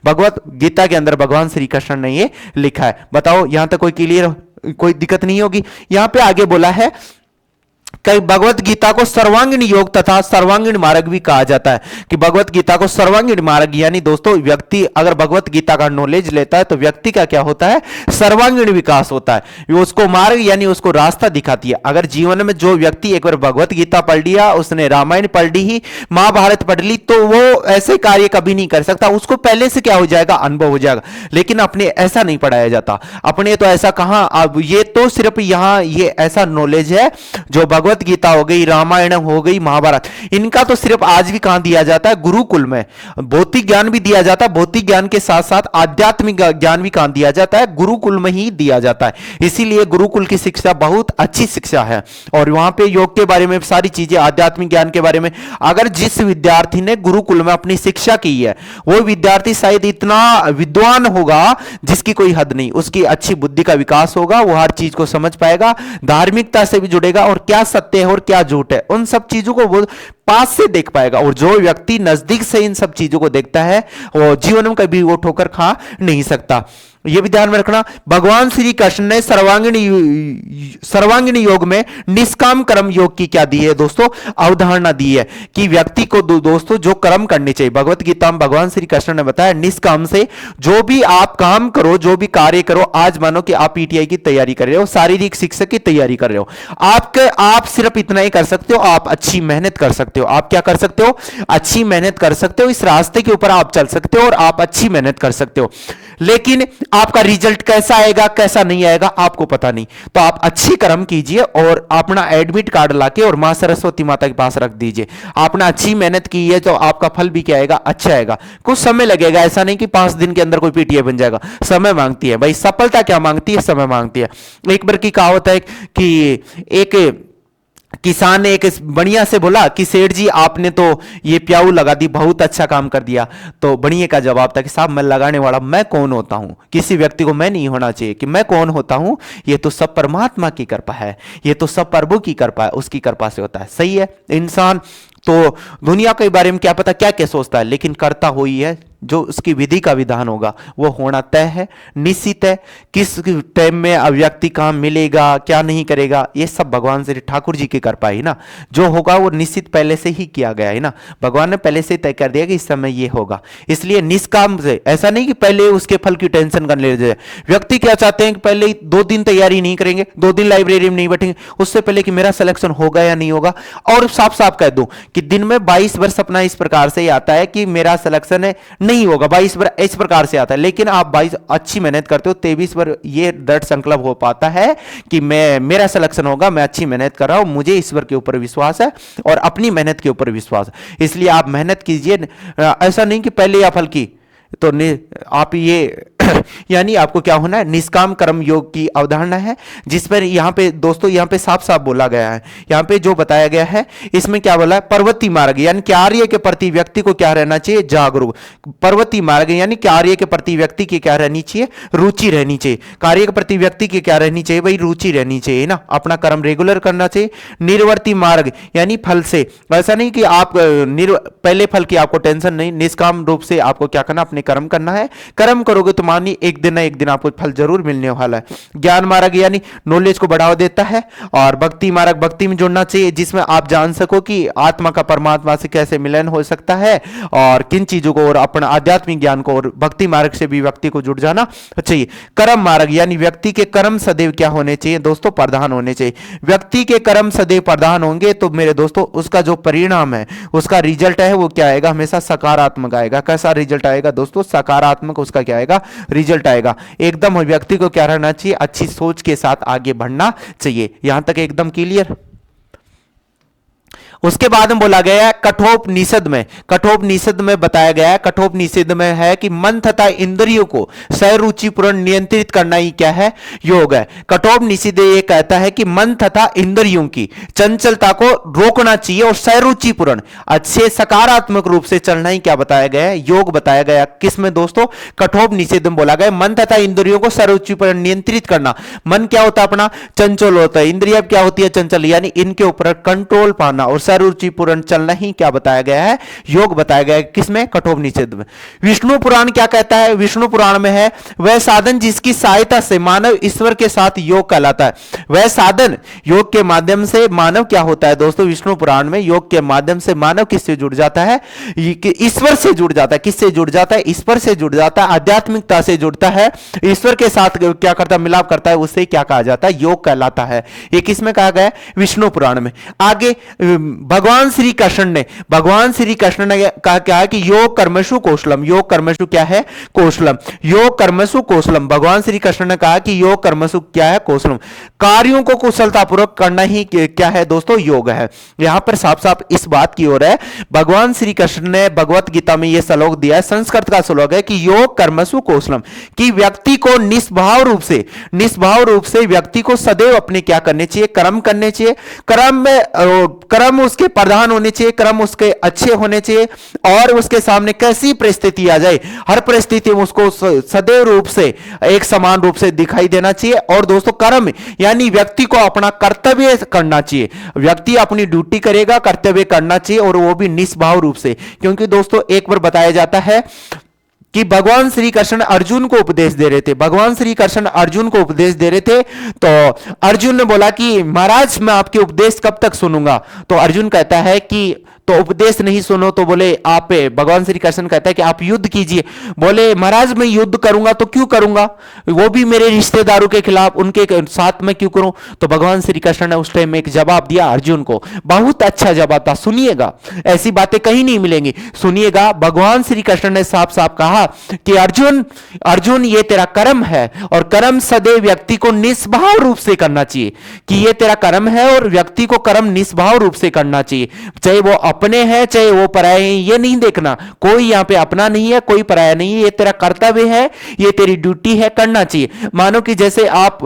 भगवत गीता के अंदर भगवान श्री कृष्ण ने ये लिखा है। बताओ यहां तक कोई क्लियर, कोई दिक्कत नहीं होगी। यहां पे आगे बोला है कई भगवत गीता को सर्वांगीण योग तथा सर्वांगीण मार्ग भी कहा जाता है, कि भगवत गीता को सर्वांगीण मार्ग यानी दोस्तों व्यक्ति अगर भगवत गीता का नॉलेज लेता है तो व्यक्ति का क्या होता है, सर्वांगीण विकास होता है। उसको मार्ग यानी उसको रास्ता दिखाती है। अगर जीवन में जो व्यक्ति एक बार भगवत गीता पढ़ लिया, उसने रामायण पढ़ ली, महाभारत पढ़ ली, तो वो ऐसे कार्य कभी नहीं कर सकता। उसको पहले से क्या हो जाएगा, अनुभव हो जाएगा। लेकिन अपने ऐसा नहीं पढ़ाया जाता। अपने तो ऐसा कहां, अब ये तो सिर्फ यहां ये ऐसा नॉलेज है जो भगवत गीता हो गई, रामायण हो गई, महाभारत, इनका तो सिर्फ आज भी कहां दिया जाता है, गुरुकुल में। भौतिक ज्ञान भी दिया जाता है, भौतिक ज्ञान के साथ साथ आध्यात्मिक ज्ञान भी कहां दिया जाता है, गुरुकुल में ही दिया जाता है। इसीलिए गुरुकुल की शिक्षा बहुत अच्छी शिक्षा है, और वहां पे योग के बारे में सारी चीजें, आध्यात्मिक ज्ञान के बारे में, अगर जिस विद्यार्थी ने गुरुकुल में अपनी शिक्षा की है वो विद्यार्थी शायद इतना विद्वान होगा जिसकी कोई हद नहीं। उसकी अच्छी बुद्धि का विकास होगा, वो हर चीज को समझ पाएगा, धार्मिकता से भी जुड़ेगा, और क्या सत्य है और क्या झूठ है उन सब चीजों को वो पास से देख पाएगा। और जो व्यक्ति नजदीक से इन सब चीजों को देखता है वो जीवन में कभी वो ठोकर खा नहीं सकता। यह भी ध्यान में रखना, भगवान श्री कृष्ण ने सर्वांगीण योग में निष्काम कर्म योग की क्या दी है दोस्तों, अवधारणा दी है कि व्यक्ति को दोस्तों जो कर्म करने चाहिए। भगवत गीता में भगवान श्री कृष्ण ने बताया निष्काम से जो भी आप काम करो, जो भी कार्य करो। आज मानो कि आप पीटीआई की तैयारी कर रहे हो, शारीरिक शिक्षक की तैयारी कर रहे हो, आप सिर्फ इतना ही कर सकते हो, आप अच्छी मेहनत कर सकते हो। आप क्या कर सकते हो, अच्छी मेहनत कर सकते हो, इस रास्ते के ऊपर आप चल सकते हो और आप अच्छी मेहनत कर सकते हो। लेकिन आपका रिजल्ट कैसा आएगा कैसा नहीं आएगा आपको पता नहीं। तो आप अच्छी कर्म कीजिए और अपना एडमिट कार्ड लाके और मां सरस्वती माता के पास रख दीजिए। आपने अच्छी मेहनत की है तो आपका फल भी क्या आएगा, अच्छा आएगा। कुछ समय लगेगा, ऐसा नहीं कि 5 दिन के अंदर कोई पीटीआई बन जाएगा। समय मांगती है भाई, सफलता क्या मांगती है, समय मांगती है। एक बार की कहावत है कि एक किसान ने एक बढ़िया से बोला कि सेठ जी आपने तो ये प्याऊ लगा दी, बहुत अच्छा काम कर दिया। तो बढ़िया का जवाब था कि साहब मैं लगाने वाला मैं कौन होता हूं, किसी व्यक्ति को मैं नहीं होना चाहिए कि मैं कौन होता हूं, ये तो सब परमात्मा की कृपा है, ये तो सब प्रभु की कृपा है, उसकी कृपा से होता है। सही है। इंसान तो दुनिया के बारे में क्या पता क्या क्या सोचता है, लेकिन करता हो ही है, जो उसकी विधि का विधान होगा वो होना तय है, निश्चित है। किस टाइम में व्यक्ति काम मिलेगा क्या नहीं करेगा, ये सब भगवान श्री ठाकुर जी की कृपा है ना। जो होगा वो निश्चित पहले से ही किया गया है ना, भगवान ने पहले से तय कर दिया कि इस समय ये होगा। इसलिए निष्काम से, ऐसा नहीं कि पहले उसके फल की टेंशन कर ले जाए। व्यक्ति क्या चाहते हैं कि पहले 2 दिन तैयारी नहीं करेंगे, 2 दिन लाइब्रेरी में नहीं बैठेंगे, उससे पहले कि मेरा सिलेक्शन होगा या नहीं होगा। और साफ साफ कह दूं कि दिन में 22 बार सपना इस प्रकार से आता है कि मेरा सिलेक्शन है नहीं होगा, 22 बार इस प्रकार से आता है। लेकिन आप 22 अच्छी मेहनत करते हो, 23 बार ये दृढ़ संकल्प हो पाता है कि मेरा सिलेक्शन होगा, मैं अच्छी मेहनत कर रहा हूं, मुझे ईश्वर के ऊपर विश्वास है और अपनी मेहनत के ऊपर विश्वास है। इसलिए आप मेहनत कीजिए, ऐसा नहीं कि पहले या फल की तो आप ये यानी आपको क्या होना है, निष्काम कर्म योग की अवधारणा है, जिस पर यहां पे दोस्तों यहां पे साफ साफ बोला गया है। यहां पे जो बताया गया है इसमें क्या बोला है, पर्वती मार्ग यानी कार्य के प्रति व्यक्ति को क्या रहना चाहिए, जागरूक। पर्वती मार्ग यानी कार्य के प्रति व्यक्ति की क्या रहनी चाहिए, रुचि रहनी चाहिए। कार्य के प्रति व्यक्ति की क्या रहनी चाहिए भाई, रुचि रहनी चाहिए ना, अपना कर्म रेगुलर करना चाहिए। निर्वर्ती मार्ग यानी फल से, ऐसा नहीं कि आप पहले फल की आपको टेंशन नहीं, निष्काम रूप से आपको क्या करना, अपने कर्म करना है। कर्म करोगे तो मानिए एक दिन ना एक दिन आपको फल जरूर मिलने वाला है। ज्ञान मार्ग यानी नॉलेज को बढ़ावा देता है। और भक्ति मार्ग, भक्ति में जुड़ना चाहिए जिसमें आप जान सको कि आत्मा का परमात्मा से कैसे मिलन हो सकता है और किन चीजों को, और अपना आध्यात्मिक ज्ञान को, और भक्ति मार्ग से भी व्यक्ति को जुड़ जाना चाहिए। कर्म मार्ग यानी व्यक्ति के कर्म सदैव क्या होने चाहिए दोस्तों, प्रधान होने चाहिए। व्यक्ति के कर्म सदैव प्रधान होंगे तो मेरे दोस्तों उसका जो परिणाम है, उसका रिजल्ट है वो क्या आएगा, हमेशा सकारात्मक आएगा। कैसा रिजल्ट आएगा दोस्तों, सकारात्मक उसका क्या आएगा, रिजल्ट आएगा। एकदम व्यक्ति को क्या रहना चाहिए, अच्छी सोच के साथ आगे बढ़ना चाहिए। यहां तक एकदम क्लियर। उसके बाद में बोला गया है कठोपनिषद में, कठोपनिषद में बताया गया है, कठोपनिषद में है कि मन तथा इंद्रियों को सरुचिपूर्ण नियंत्रित करना ही क्या है, योग है। कठोपनिषद ये कहता है कि मन तथा इंद्रियों की चंचलता को रोकना चाहिए और सरुचिपूर्ण अच्छे सकारात्मक रूप से चलना ही क्या बताया गया है, योग बताया गया। किसमें दोस्तों, कठोपनिषद में बोला गया मन तथा इंद्रियों को सरुचिपूर्ण नियंत्रित करना। मन क्या होता है अपना, चंचल होता है, इंद्रिया क्या होती है, चंचल, यानी इनके ऊपर कंट्रोल पाना और रुचिपूर्ण चलना ही क्या बताया गया है, योग बताया गया है। किसमें, कठोपनिषद में। विष्णु पुराण क्या कहता है, विष्णु पुराण में है वह साधन जिसकी सहायता से मानव ईश्वर के साथ योग कहलाता है। वह साधन, योग के माध्यम से मानव क्या होता है दोस्तों, विष्णु पुराण में योग के माध्यम से मानव किससे जुड़ जाता है, ईश्वर से जुड़ जाता है। किससे जुड़ जाता है, ईश्वर से जुड़ जाता है, आध्यात्मिकता से जुड़ता है, ईश्वर के साथ क्या करता है, मिलाप करता है, उससे क्या कहा जाता है, योग कहलाता है। ये किसमें कहा गया है, विष्णु पुराण में। आगे भगवान श्री कृष्ण ने, भगवान श्री कृष्ण ने कहा क्या है कि योग कर्मसु कौशलम, योग कर्मसु क्या है, कौशलम, योग कर्मसु कौशलम। भगवान श्री कृष्ण ने कहा कि योग कर्मसु क्या है, कौशलम, कार्यों को कुशलतापूर्वक करना ही क्या है दोस्तों, योग है। यहां पर साफ साफ इस बात की ओर है, भगवान श्री कृष्ण ने भगवत गीता में यह श्लोक दिया है, संस्कृत का श्लोक है कि योग कर्मसु कौशलम, कि व्यक्ति को निष्भाव रूप से व्यक्ति को सदैव अपने क्या करने चाहिए, कर्म करने चाहिए। कर्म में कर्म उसके प्रधान होने चाहिए, कर्म उसके अच्छे होने चाहिए, और उसके सामने कैसी परिस्थिति आ जाए हर परिस्थिति में उसको सदैव रूप से एक समान रूप से दिखाई देना चाहिए। और दोस्तों कर्म यानी व्यक्ति को अपना कर्तव्य करना चाहिए, व्यक्ति अपनी ड्यूटी करेगा, कर्तव्य करना चाहिए, और वो भी निष्भाव रूप से। क्योंकि दोस्तों एक बार बताया जाता है कि भगवान श्री कृष्ण अर्जुन को उपदेश दे रहे थे, भगवान श्री कृष्ण अर्जुन को उपदेश दे रहे थे, तो अर्जुन ने बोला कि महाराज मैं आपके उपदेश कब तक सुनूंगा। तो अर्जुन कहता है कि तो उपदेश नहीं सुनो तो बोले आप, भगवान श्री कृष्ण कहता है कि आप युद्ध कीजिए। बोले महाराज मैं युद्ध करूंगा तो क्यों करूंगा, वो भी मेरे रिश्तेदारों के खिलाफ, उनके साथ में क्यों करूं। तो भगवान श्री कृष्ण ने उस टाइम में एक जवाब दिया अर्जुन को, बहुत अच्छा जवाब था, सुनिएगा, ऐसी बातें कहीं नहीं मिलेंगी, सुनिएगा। भगवान श्री कृष्ण ने साफ साफ कहा कि अर्जुन ये तेरा कर्म है, और कर्म सदैव व्यक्ति को निष्भाव रूप से करना चाहिए, कि ये तेरा कर्म है और व्यक्ति को कर्म निष्भाव रूप से करना चाहिए, चाहे वो अपने हैं चाहे वो पराये हैं, ये नहीं देखना, कोई यहां पे अपना नहीं है कोई पराया नहीं है, ये तेरा कर्तव्य है, ये तेरी ड्यूटी है, करना चाहिए। मानो कि जैसे आप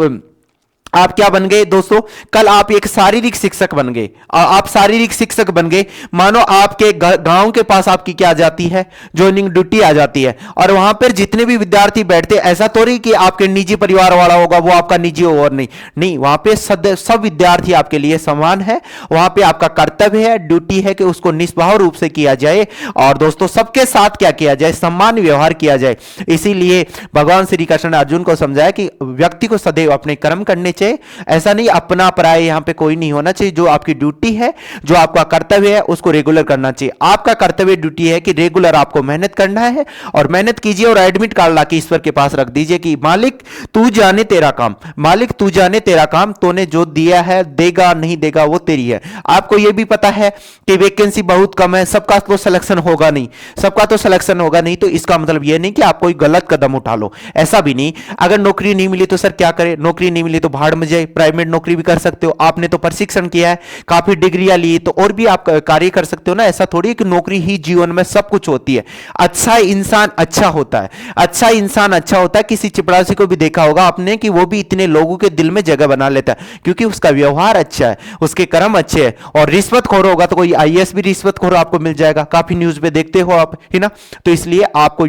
आप क्या बन गए दोस्तों? कल आप एक शारीरिक शिक्षक बन गए। आप शारीरिक शिक्षक बन गए, मानो आपके गांव के पास आपकी क्या आ जाती है, ज्वाइनिंग ड्यूटी आ जाती है। और वहां पर जितने भी विद्यार्थी बैठते, ऐसा तो नहीं कि आपके निजी परिवार वाला होगा वो आपका निजी हो, और नहीं नहीं, वहां पे सब विद्यार्थी आपके लिए समान है। वहां पे आपका कर्तव्य है, ड्यूटी है कि उसको निष्भाव रूप से किया जाए। और दोस्तों सबके साथ क्या किया जाए, सम्मान व्यवहार किया जाए। इसीलिए भगवान श्री कृष्ण ने अर्जुन को समझाया कि व्यक्ति को सदैव अपने कर्म करने चाहिए। ऐसा नहीं अपना पराया यहां पे कोई नहीं होना चाहिए। जो आपकी ड्यूटी है, जो आपका कर्तव्य है, उसको रेगुलर करना चाहिए। आपका कर्तव्य ड्यूटी है कि रेगुलर आपको मेहनत करना है, और मेहनत कीजिए और एडमिट कार्ड लाके ईश्वर के पास रख दीजिए कि मालिक तू जाने तेरा काम, मालिक तू जाने तेरा काम, तूने जो दिया है देगा नहीं देगा वो तेरी है। आपको यह भी पता है कि वैकेंसी बहुत कम है, सबका तो सिलेक्शन होगा नहीं, सबका तो सिलेक्शन होगा नहीं, तो इसका मतलब यह नहीं कि आप कोई गलत कदम उठा लो, ऐसा भी नहीं। अगर नौकरी नहीं मिली तो सर क्या करें, नौकरी नहीं मिली तो भाड़ में जाए, प्राइवेट नौकरी भी कर सकते हो। आपने तो प्रशिक्षण किया है, काफी डिग्रियां ली, तो और भी आप कार्य कर सकते हो ना। ऐसा थोड़ी कि नौकरी ही जीवन में सब कुछ होती है। अच्छा इंसान अच्छा होता है, अच्छा इंसान अच्छा होता है। किसी चिपरासी को भी देखा होगा आपने कि वो भी इतने लोगों के दिल में जगह बना लेता है, क्योंकि उसका व्यवहार अच्छा है, उसके कर्म अच्छे हैं। और रिश्वतखोर होगा तो कोई आईएएस भी रिश्वतखोर आपको मिल जाएगा, काफी न्यूज पे देखते हो आप, है ना। तो इसलिए आपको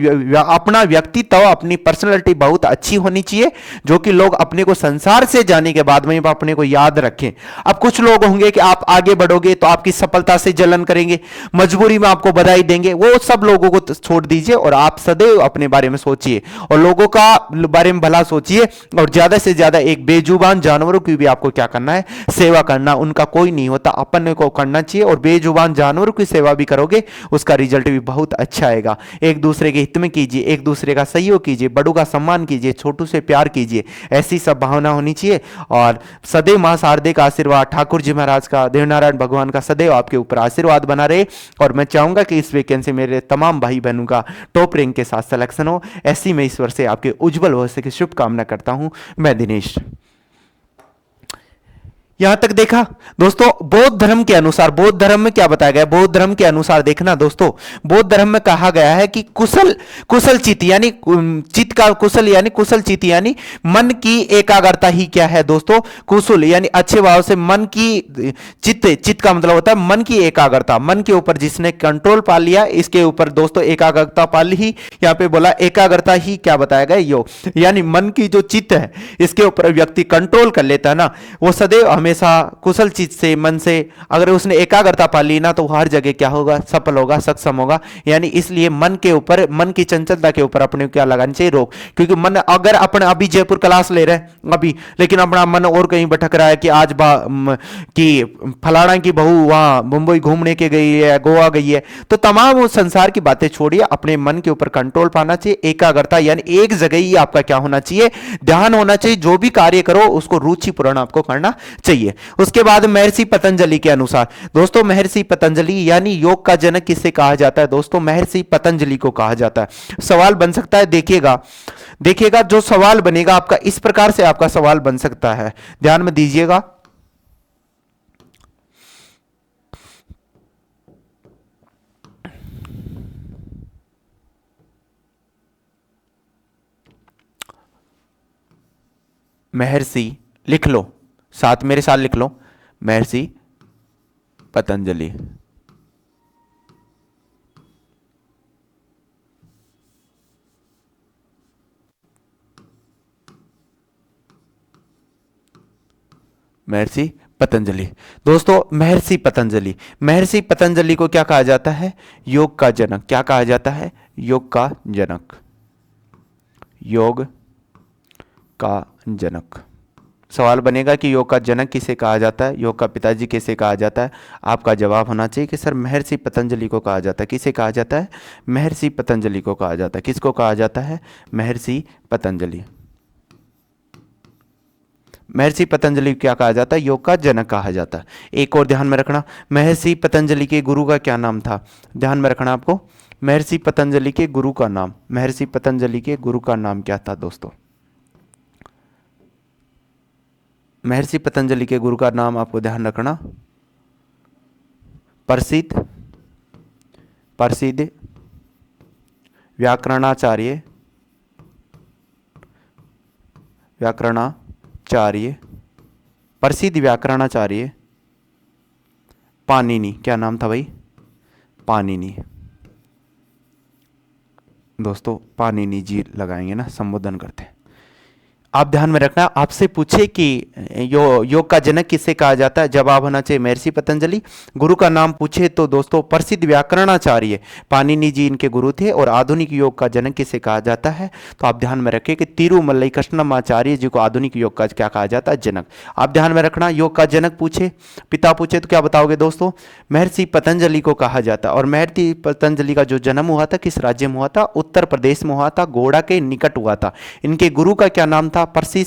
अपना व्यक्तित्व, अपनी पर्सनैलिटी बहुत अच्छी होनी चाहिए, जो कि लोग अपने को संसार से जाने के बाद में अपने को याद रखें। अब कुछ लोग होंगे कि आप आगे बढ़ोगे तो आपकी सफलता से जलन करेंगे, मजबूरी में आपको बधाई देंगे, वो सब लोगों को छोड़ दीजिए और आप सदैव अपने बारे में सोचिए और लोगों का बारे में भला सोचिए। और ज्यादा से ज्यादा एक बेजुबान जानवरों की भी आपको क्या करना है, सेवा करना। उनका कोई नहीं होता, अपन को करना चाहिए। और बेजुबान जानवरों की सेवा भी करोगे, उसका रिजल्ट भी बहुत अच्छा आएगा। एक दूसरे के हित में कीजिए, एक दूसरे का सहयोग कीजिए, बड़ों का सम्मान कीजिए, छोटू से प्यार कीजिए, ऐसी सब भावना होनी चाहिए। और सदैव मां शारदे का आशीर्वाद, ठाकुर जी महाराज का, देवनारायण भगवान का सदैव आपके ऊपर आशीर्वाद बना रहे। और मैं चाहूंगा कि इस वैकेंसी मेरे तमाम भाई बहनों का टॉप रैंक के साथ सिलेक्शन हो। ऐसी मैं ईश्वर से आपके उज्जवल भविष्य की शुभकामना करता हूं। मैं दिनेश। यहां तक देखा दोस्तों, बौद्ध धर्म के अनुसार, बौद्ध धर्म में क्या बताया गया, बौद्ध धर्म के अनुसार देखना दोस्तों, बौद्ध धर्म में कहा गया है कि कुशल कुशल चित्त यानी चित्त का कुशल यानी कुशल चित्त यानी मन की एकाग्रता ही क्या है दोस्तों, कुशल यानी अच्छे भाव से मन की चित्त, चित्त का मतलब होता है मन की एकाग्रता। मन के ऊपर जिसने कंट्रोल पा लिया, इसके ऊपर दोस्तों एकाग्रता पा ली ही। यहां पे बोला एकाग्रता ही क्या बताया गया, योग, यानी मन की जो चित्त है इसके ऊपर व्यक्ति कंट्रोल कर लेता है ना, वो सदैव हमेशा कुशल चीज से, मन से अगर उसने एकाग्रता पा ली ना, तो हर जगह क्या होगा, सफल होगा, सक्षम होगा। यानी इसलिए मन के ऊपर, मन की चंचलता के ऊपर अपने क्या लगानी चाहिए, रोक। क्योंकि मन अगर अपने अभी जयपुर क्लास ले रहे हैं अभी, लेकिन अपना मन और कहीं भटक रहा है कि आज कि फलाना की बहू वहां मुंबई घूमने के गई है, गोवा गई है, तो तमाम वो संसार की बातें छोड़िए, अपने मन के ऊपर कंट्रोल पाना चाहिए, एकाग्रता यानी एक जगह ही आपका क्या होना चाहिए, ध्यान होना चाहिए। जो भी कार्य करो उसको रुचिपूर्ण आपको करना चाहिए। उसके बाद महर्षि पतंजलि के अनुसार दोस्तों, महर्षि पतंजलि यानी योग का जनक किसे कहा जाता है दोस्तों, महर्षि पतंजलि को कहा जाता है। सवाल बन सकता है, देखिएगा देखिएगा जो सवाल बनेगा आपका, इस प्रकार से आपका सवाल बन सकता है, ध्यान में दीजिएगा। महर्षि लिख लो, साथ मेरे साथ लिख लो, महर्षि पतंजलि। महर्षि पतंजलि दोस्तों, महर्षि पतंजलि, महर्षि पतंजलि को क्या कहा जाता है, योग का जनक। क्या कहा जाता है, योग का जनक, योग का जनक। सवाल बनेगा कि योग का जनक किसे कहा जाता है, योग का पिताजी किसे कहा जाता है। आपका जवाब होना चाहिए कि सर महर्षि पतंजलि को कहा जाता है। किसे कहा जाता है, महर्षि पतंजलि को कहा जाता है। किसको कहा जाता है, महर्षि पतंजलि। महर्षि पतंजलि क्या कहा जाता है, योग का जनक कहा जाता है। एक और ध्यान में रखना, महर्षि पतंजलि के गुरु का क्या नाम था, ध्यान में रखना आपको, महर्षि पतंजलि के गुरु का नाम, महर्षि पतंजलि के गुरु का नाम क्या था दोस्तों, महर्षि पतंजलि के गुरु का नाम आपको ध्यान रखना, प्रसिद्ध प्रसिद्ध व्याकरणाचार्य, व्याकरणाचार्य प्रसिद्ध व्याकरणाचार्य पाणिनि, क्या नाम था भाई? पाणिनि। दोस्तों पाणिनि जी लगाएंगे ना, संबोधन करते हैं। आप ध्यान में रखना, आपसे पूछे कि योग का जनक किसे कहा जाता है, जवाब होना चाहिए महर्षि पतंजलि। गुरु का नाम पूछे तो दोस्तों प्रसिद्ध व्याकरणाचार्य पाणिनि जी इनके गुरु थे। और आधुनिक योग का जनक किसे कहा जाता है, तो आप ध्यान में रखें कि तिरुमलई कृष्णमाचार्य जी को आधुनिक योग का क्या कहा जाता है, जनक। आप ध्यान में रखना, योग का जनक पूछे, पिता पूछे तो क्या बताओगे दोस्तों, महर्षि पतंजलि को कहा जाता है। और महर्षि पतंजलि का जो जन्म हुआ था किस राज्य में हुआ था, उत्तर प्रदेश में हुआ था, गोड़ा के निकट हुआ था। इनके गुरु का क्या नाम था, प्रसिद्ध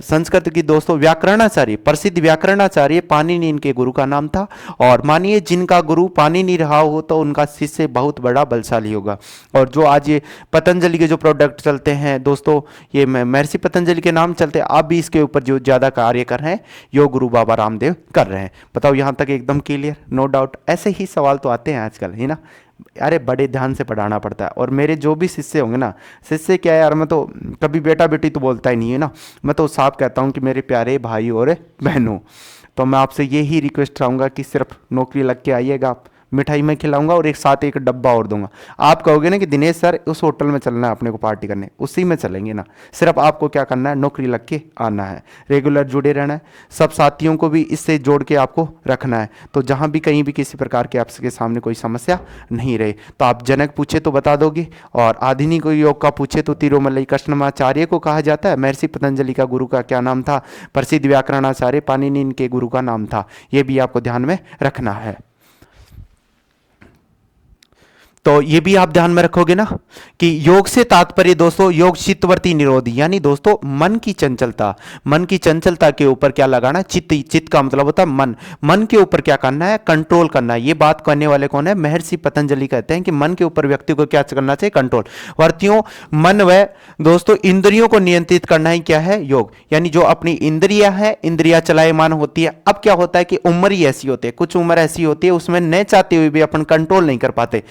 संस्कृत की दोस्तों व्याकरणाचार्य, प्रसिद्ध व्याकरणाचार्य पाणिनि इनके गुरु का नाम था। और मानिए जिनका गुरु पाणिनि रहा हो तो उनका शिष्य बहुत बड़ा बलशाली होगा। और जो आज ये पतंजलि के जो प्रोडक्ट चलते हैं दोस्तों, ये महर्षि पतंजलि के नाम चलते हैं, आप भी इसके ऊपर जो ज्यादा कार्य कर रहे हैं योग गुरु बाबा रामदेव कर रहे हैं। बताओ यहां तक एकदम क्लियर, नो डाउट। ऐसे ही सवाल तो आते हैं आजकल, है ना। अरे बड़े ध्यान से पढ़ाना पड़ता है। और मेरे जो भी शिष्य होंगे ना, शिष्य क्या है यार, मैं तो कभी बेटा बेटी तो बोलता ही नहीं है ना, मैं तो साफ कहता हूँ कि मेरे प्यारे भाई और बहनों। तो मैं आपसे यही रिक्वेस्ट चाहूँगा कि सिर्फ नौकरी लग के आइएगा, आप मिठाई में खिलाऊंगा और एक साथ एक डब्बा और दूंगा। आप कहोगे ना कि दिनेश सर उस होटल में चलना है अपने को पार्टी करने, उसी में चलेंगे ना। सिर्फ आपको क्या करना है, नौकरी लग के आना है, रेगुलर जुड़े रहना है, सब साथियों को भी इससे जोड़ के आपको रखना है। तो जहाँ भी कहीं भी किसी प्रकार के आपके सामने कोई समस्या नहीं रहे, तो आप जनक पूछे तो बता दोगे, और आधुनिक योग का पूछे तो तिरुमलई कृष्णमाचार्य को कहा जाता है। महर्षि पतंजलि का गुरु का क्या नाम था, प्रसिद्ध व्याकरणाचार्य पाणिनि इनके गुरु का नाम था। ये भी आपको ध्यान में रखना है। तो ये भी आप ध्यान में रखोगे ना कि योग से तात्पर्य दोस्तों योग चित्तवृत्ति निरोधी, यानी दोस्तों मन की चंचलता, मन की चंचलता के ऊपर क्या लगाना, चित्त का मतलब होता है मन, मन के ऊपर क्या करना है, कंट्रोल करना है। ये बात करने वाले कौन है, महर्षि पतंजलि कहते हैं कि मन के ऊपर व्यक्ति को क्या करना चाहिए, कंट्रोल। वर्तियों मन व दोस्तों इंद्रियों को नियंत्रित करना ही क्या है, योग। यानी जो अपनी इंद्रियां है, इंद्रियां चलायमान होती है। अब क्या होता है कि उम्र ही ऐसी होती है, कुछ उम्र ऐसी होती है उसमें न चाहते हुए भी अपन कंट्रोल नहीं कर पाते,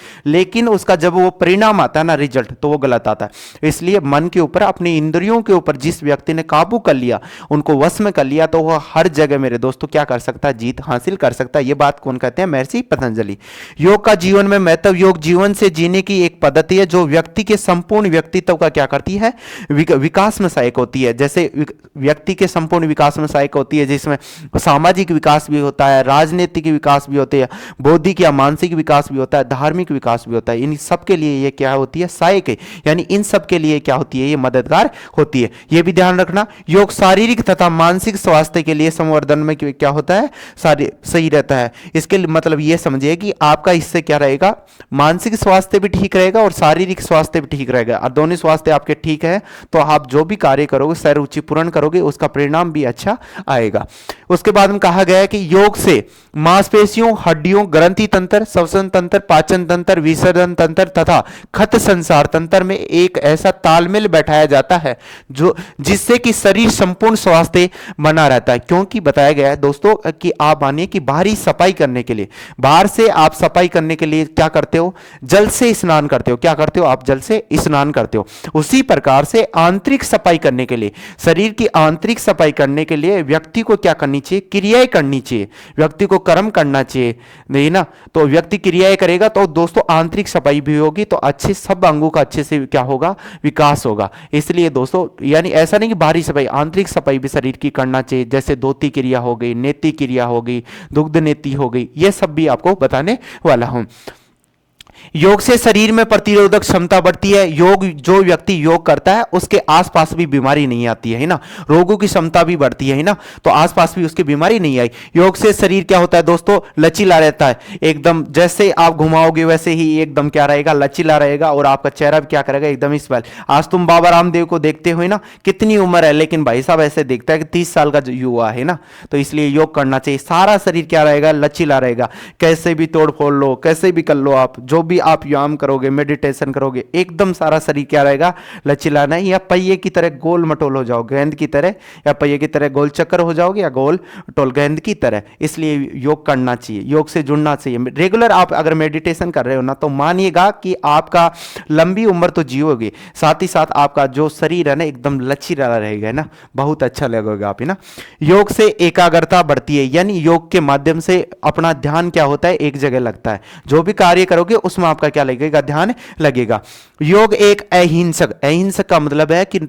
लेकिन उसका जब वो परिणाम आता है ना, रिजल्ट, तो वो गलत आता है। इसलिए मन के ऊपर, अपनी इंद्रियों के ऊपर जिस व्यक्ति ने काबू कर लिया, उनको वश में कर लिया, तो वह हर जगह मेरे दोस्तों क्या कर सकता है, जीत हासिल कर सकता है। ये बात कौन कहते हैं, महर्षि पतंजलि। योग का जीवन में महत्व, योग जीवन से जीने की एक पद्धति है जो व्यक्ति के संपूर्ण व्यक्तित्व का क्या करती है, विकास में सहायक होती है। जैसे व्यक्ति के संपूर्ण विकास में सहायक होती है, जिसमें सामाजिक विकास भी होता है, राजनीतिक विकास भी होते हैं, बौद्धिक या मानसिक विकास भी होता है, धार्मिक विकास भी होता है। इन सब के लिए ये क्या होती है, सहायक है, यानी इन सब के लिए क्या होती है, ये मददगार होती है। ये भी ध्यान रखना, योग शारीरिक तथा मानसिक स्वास्थ्य के लिए संवर्धन में क्या होता है, सही रहता है। इसके मतलब ये समझिए कि आपका इससे क्या रहेगा, मानसिक स्वास्थ्य भी ठीक रहेगा और शारीरिक स्वास्थ्य भी ठीक रहेगा। और दोनों स्वास्थ्य आपके ठीक है तो आप जो भी कार्य करोगे, सर्वरुचि पूर्ण करोगे, उसका परिणाम भी अच्छा आएगा। उसके बाद में कहा गया है कि योग से मांसपेशियों, हड्डियों, ग्रंथि तंत्र, श्वसन तंत्र, पाचन तंत्र, विसर्जन तंत्र तथा खत संसार तंत्र में एक ऐसा तालमेल बैठाया जाता है जो जिससे कि शरीर संपूर्ण स्वास्थ्य बना रहता है। क्योंकि बताया गया है दोस्तों कि आप मानिए कि बाहरी सफाई करने के लिए, बाहर से आप सफाई करने के लिए क्या करते हो, जल से स्नान करते हो। क्या करते हो आप, जल से स्नान करते हो। उसी प्रकार से आंतरिक सफाई करने के लिए, शरीर की आंतरिक सफाई करने के लिए व्यक्ति को क्या करनी चाहिए, क्रियाएं करनी चाहिए, व्यक्ति को कर्म करना चाहिए, नहीं ना। तो व्यक्ति क्रियाएं करेगा तो दोस्तों आंतरिक सफाई भी होगी, तो अच्छे सब अंगों का अच्छे से क्या होगा, विकास होगा। इसलिए दोस्तों यानी ऐसा नहीं कि बाहरी सफाई, आंतरिक सफाई भी शरीर की करना चाहिए। जैसे धोती क्रिया हो गई, नेति क्रिया हो गई, दुग्ध नेति हो गई, ये सब भी आपको बताने वाला हूं। योग से शरीर में प्रतिरोधक क्षमता बढ़ती है। योग, जो व्यक्ति योग करता है उसके आसपास भी बीमारी नहीं आती है ना, रोगों की क्षमता भी बढ़ती है ना, तो आसपास भी उसकी बीमारी नहीं आई। योग से शरीर क्या होता है दोस्तों, लचीला रहता है एकदम, जैसे आप घुमाओगे वैसे ही एकदम क्या रहेगा, लचीला रहेगा, और आपका चेहरा भी क्या करेगा, एकदम स्माइल। आज तुम बाबा रामदेव को देखते हो ना, कितनी उम्र है, लेकिन भाई साहब ऐसे देखता है कि 30 साल का जो युवा है ना। तो इसलिए योग करना चाहिए, सारा शरीर क्या रहेगा, लचीला रहेगा। कैसे भी तोड़ फोड़ लो, कैसे भी कर लो, आप जो भी आप व्यायाम करोगे, मेडिटेशन करोगे, एकदम सारा शरीर क्या रहेगा, लचीला नहीं, या पहिए की तरह गोल मटोल हो जाओगे, गेंद की तरह, या पहिए की तरह गोल चक्कर हो जाओगे, या गोल टोल गेंद की तरह। इसलिए योग करना चाहिए, योग से जुड़ना चाहिए रेगुलर। आप अगर मेडिटेशन कर रहे हो ना, तो मानिएगा कि आपका लंबी उम्र तो जियोगे, साथ ही साथ आपका जो शरीर है ना एकदम लचीला रहेगा ना, बहुत अच्छा लगेगा आप, है ना। योग से एकाग्रता बढ़ती है, यानी योग के माध्यम से अपना ध्यान क्या होता है, एक जगह लगता है। जो भी कार्य करोगे उसमें आपका क्या लगेगा, ध्यान लगेगा। योग एक अहिंसक, अहिंसक का मतलब है कि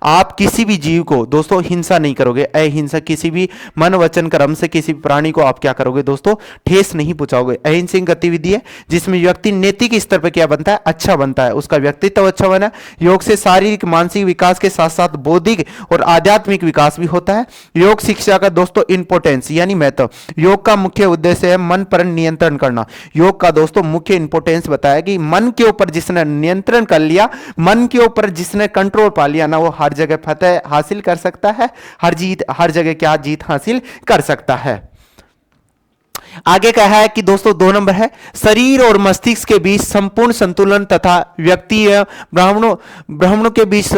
आप किसी भी जीव को दोस्तों हिंसा नहीं करोगे, अहिंसक, किसी भी मन वचन कर्म से किसी प्राणी को आप क्या करोगे दोस्तों, ठेस नहीं पहुंचाओगे। अहिंसक गतिविधि है जिसमें व्यक्ति नैतिक स्तर पर क्या बनता है, अच्छा बनता है, उसका व्यक्तित्व अच्छा बना। योग से शारीरिक मानसिक विकास के साथ साथ बौद्धिक और आध्यात्मिक विकास भी होता है। योग शिक्षा का दोस्तों इंपोर्टेंस यानी महत्व, योग का मुख्य उद्देश्य है मन पर नियंत्रण करना। योग का दोस्तों मुख्य इंपोर्टेंस बताया कि मन के ऊपर जिसने नियंत्रण कर लिया, मन के ऊपर जिसने कंट्रोल पा लिया ना, वो हर जगह फतेह हासिल कर सकता है, हर जगह क्या जीत हासिल कर सकता है। आगे कहा है कि दोस्तों 2 नंबर है, शरीर और मस्तिष्क के बीच संपूर्ण संतुलन तथा व्यक्ति ब्राह्मणों के बीच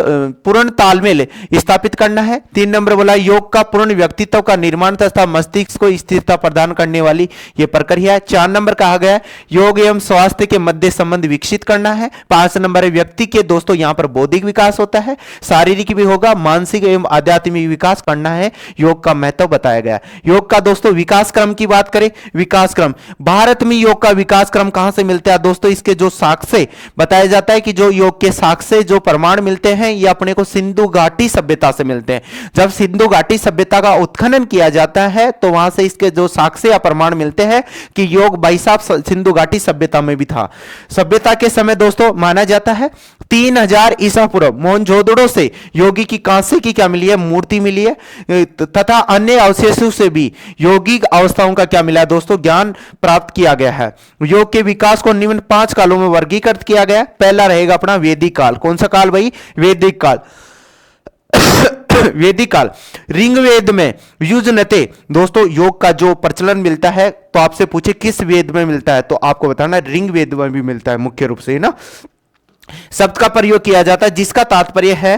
पूर्ण तालमेल स्थापित करना है। 3 नंबर बोला, योग का पूर्ण व्यक्तित्व का निर्माण तथा मस्तिष्क को स्थिरता प्रदान करने वाली यह प्रक्रिया है। 4 नंबर कहा गया है, योग एवं स्वास्थ्य के मध्य संबंध विकसित करना है। 5 नंबर है, व्यक्ति के दोस्तों यहां पर बौद्धिक विकास होता है, शारीरिक भी होगा, मानसिक एवं आध्यात्मिक विकास करना है। योग का महत्व बताया गया। योग का दोस्तों विकास क्रम की बात करें, विकास क्रम, भारत में योग का विकास क्रम कहां से मिलता है दोस्तों, इसके जो साक्ष्य बताया जाता है कि जो योग के साक्ष्य जो प्रमाण मिलते हैं ये अपने को सिंधु घाटी सभ्यता से मिलते हैं। जब सिंधु घाटी सभ्यता का उत्खनन किया जाता है तो वहां से इसके जो साक्ष्य या प्रमाण मिलते हैं कि योग भाई साहब सिंधु घाटी सभ्यता में भी था। सभ्यता के समय दोस्तों माना जाता है 3000 ईसा पूर्व मोहनजोदड़ो से योगी की कांसे की क्या मिली है, मूर्ति मिली है, तथा अन्य अवशेषों से भी योगिक अवस्थाओं का क्या मिला है दोस्तों, ज्ञान प्राप्त किया गया है। योग के विकास को निम्न 5 कालों में वर्गीकृत किया गया है। पहला रहेगा अपना वैदिक काल। कौन सा काल भाई, वैदिक काल। वैदिक काल, ऋग्वेद में युजनते दोस्तों योग का जो प्रचलन मिलता है, तो आपसे पूछे किस वेद में मिलता है, तो आपको बताना ऋग्वेद में भी मिलता है मुख्य रूप से ना। शब्द का प्रयोग किया जाता है जिसका तात्पर्य है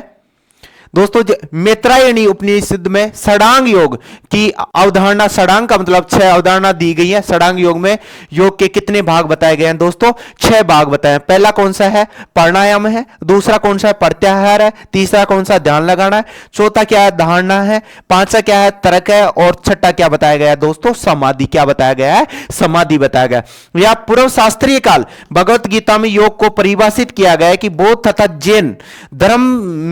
दोस्तों मैत्रायणी उपनिषद में षडांग योग की अवधारणा, षडांग का मतलब 6 अवधारणा दी गई है। षडांग योग में योग के कितने भाग बताए गए हैं दोस्तों, 6 भाग बताए। पहला कौन सा है, प्राणायाम है। दूसरा कौन सा है, प्रत्याहार है। तीसरा कौन सा, ध्यान लगाना है। चौथा क्या है, धारणा है। पांचवा क्या है, तर्क है। और छठा क्या बताया गया है दोस्तों, समाधि। क्या बताया गया है, समाधि बताया गया। यह पूर्व शास्त्रीय काल भगवत गीता में योग को परिभाषित किया गया है कि बौद्ध तथा जैन धर्म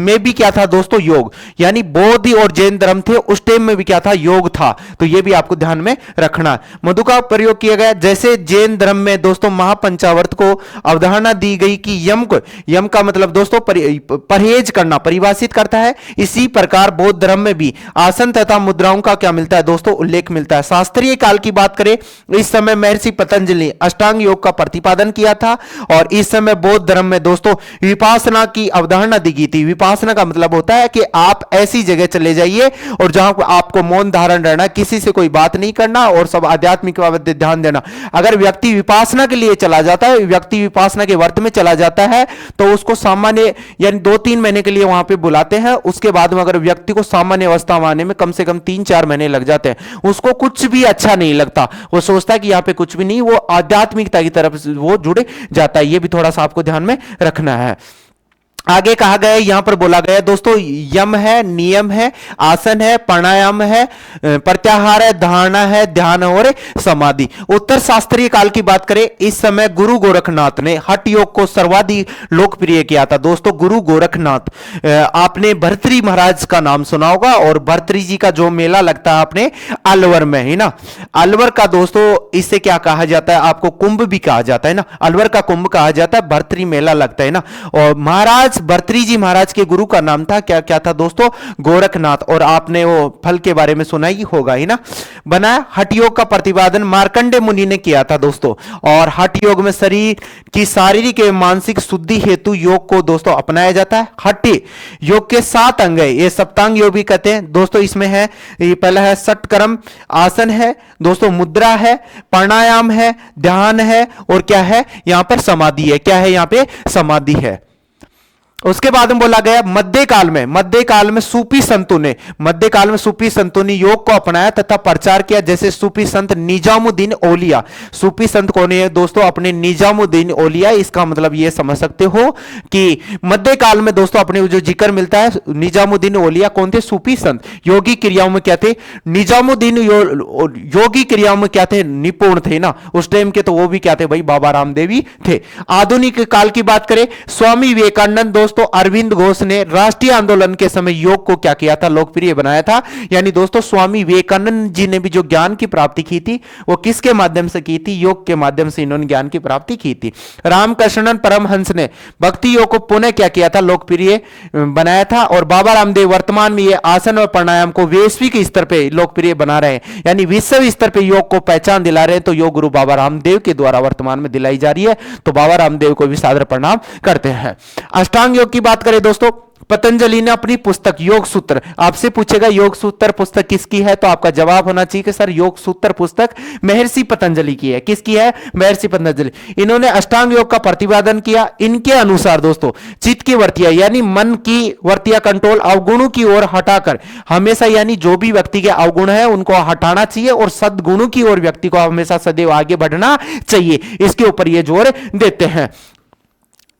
में भी क्या था दोस्तों, योग, यानी बौद्ध और जैन धर्म थे उस टाइम में भी क्या था, योग था। तो यह भी आपको ध्यान में रखना। मधु का प्रयोग किया गया, जैसे जैन धर्म में दोस्तों महापंचावर्त को अवधारणा दी गई कि यम का मतलब दोस्तों परहेज करना परिभाषित करता है, इसी प्रकार बौद्ध धर्म में भी आसन तथा मुद्राओं का क्या मिलता है दोस्तों, उल्लेख मिलता है। शास्त्रीय काल की बात करें, इस समय महर्षि पतंजलि अष्टांग योग का प्रतिपादन किया था, और इस समय बौद्ध धर्म में दोस्तों विपासना की अवधारणा दी गई थी। विपासना का मतलब होता है कि आप ऐसी जगह चले जाइए और जहां आपको मौन धारण रहना, किसी से कोई बात नहीं करना और सब आध्यात्मिक बाबत ध्यान देना। अगर व्यक्ति विपासना के लिए चला जाता है, व्यक्ति विपासना के व्रत में चला जाता है, तो उसको सामान्य यानी 2-3 महीने के लिए वहां पे बुलाते हैं। उसके बाद में अगर व्यक्ति को सामान्य अवस्था में आने में कम से कम 3-4 महीने लग जाते हैं, उसको कुछ भी अच्छा नहीं लगता, वो सोचता है कि यहां पे कुछ भी नहीं, वो आध्यात्मिकता की तरफ वो जुड़ जाता है। ये भी थोड़ा सा आपको ध्यान में रखना है। आगे कहा गया, यहां पर बोला गया दोस्तों यम है, नियम है, आसन है, प्राणायाम है, प्रत्याहार है, धारणा है, ध्यान और समाधि। उत्तर शास्त्रीय काल की बात करें, इस समय गुरु गोरखनाथ ने हठ योग को सर्वाधिक लोकप्रिय किया था। दोस्तों गुरु गोरखनाथ, आपने भर्तृहरि महाराज का नाम सुना होगा, और भर्तृहरि जी का जो मेला लगता है अपने अलवर में, है ना। अलवर का दोस्तों इसे क्या कहा जाता है, आपको कुंभ भी कहा जाता है ना, अलवर का कुंभ कहा जाता है, भर्तृहरि मेला लगता है ना। और महाराज महाराज भर्तृहरि जी महाराज के गुरु का नाम था क्या क्या था दोस्तों? गोरखनाथ। और आपने वो फल के बारे में सुना ही होगा ही ना। बनाया। हठ योग का प्रतिपादन मार्कंडेय मुनि ने किया था दोस्तों। और हठ योग में शरीर की शारीरिक एवं मानसिक शुद्धि हेतु योग को दोस्तों अपनाया जाता है। हठ योग के 7 अंग है, ये सप्तांग योग भी कहते हैं दोस्तों। इसमें है, ये पहला है षटकर्म आसन है दोस्तों, मुद्रा है, प्राणायाम है, ध्यान है, और क्या है यहां पर समाधि है। क्या है यहां पे? समाधि है। उसके बाद में बोला गया मध्यकाल में सूफी संतों ने योग को अपनाया तथा प्रचार किया, जैसे सूफी संत निजामुद्दीन औलिया। सूफी संत कौन है दोस्तों? अपने निजामुद्दीन औलिया। इसका मतलब ये समझ सकते हो कि मध्यकाल में दोस्तों अपने जो जिक्र मिलता है, निजामुद्दीन औलिया कौन थे? सूफी संत। योगी क्रियाओं में क्या थे? निजामुद्दीन योगी क्रियाओं में क्या थे? निपुण थे ना उस टाइम के, तो वो भी क्या थे भाई? बाबा रामदेव ही थे। आधुनिक काल की बात करें, स्वामी विवेकानंद दोस्तों अरविंद घोष ने राष्ट्रीय आंदोलन के समय योग को क्या किया था? लोकप्रिय बनाया था। यानी दोस्तों स्वामी विवेकानंद जी ने भी जो ज्ञान की प्राप्ति की थी वो किसके माध्यम से की थी? योग के माध्यम से इन्होंने ज्ञान की प्राप्ति की थी। रामकृष्णन परमहंस ने भक्ति योग को पुनः क्या किया था? लोकप्रिय बनाया था। और बाबा रामदेव वर्तमान में ये आसन और प्राणायाम को वैश्विक स्तर पर लोकप्रिय बना रहे हैं, यानी विश्व स्तर पर योग को पहचान दिला रहे हैं। तो योग गुरु बाबा रामदेव के द्वारा वर्तमान में दिलाई जा रही है। तो बाबा रामदेव को भी सादर प्रणाम करते हैं। अष्टांग योग की बात करें दोस्तों, पतंजलि ने अपनी पुस्तक योग सूत्र, आपसे पूछेगा योग सूत्र पुस्तक किसकी है, तो आपका जवाब होना चाहिए कि सर योग सूत्र पुस्तक महर्षि पतंजलि की है। किसकी है? महर्षि पतंजलि। इन्होंने अष्टांग योग का प्रतिपादन किया। इनके अनुसार दोस्तों चित्त की वृत्तियां यानी मन की वृत्तियां कंट्रोल अवगुणों की ओर हटाकर हमेशा, यानी जो भी व्यक्ति के अवगुण है उनको हटाना चाहिए और सद्गुणों की ओर व्यक्ति को हमेशा सदैव आगे बढ़ना चाहिए। इसके ऊपर ये जोर देते हैं।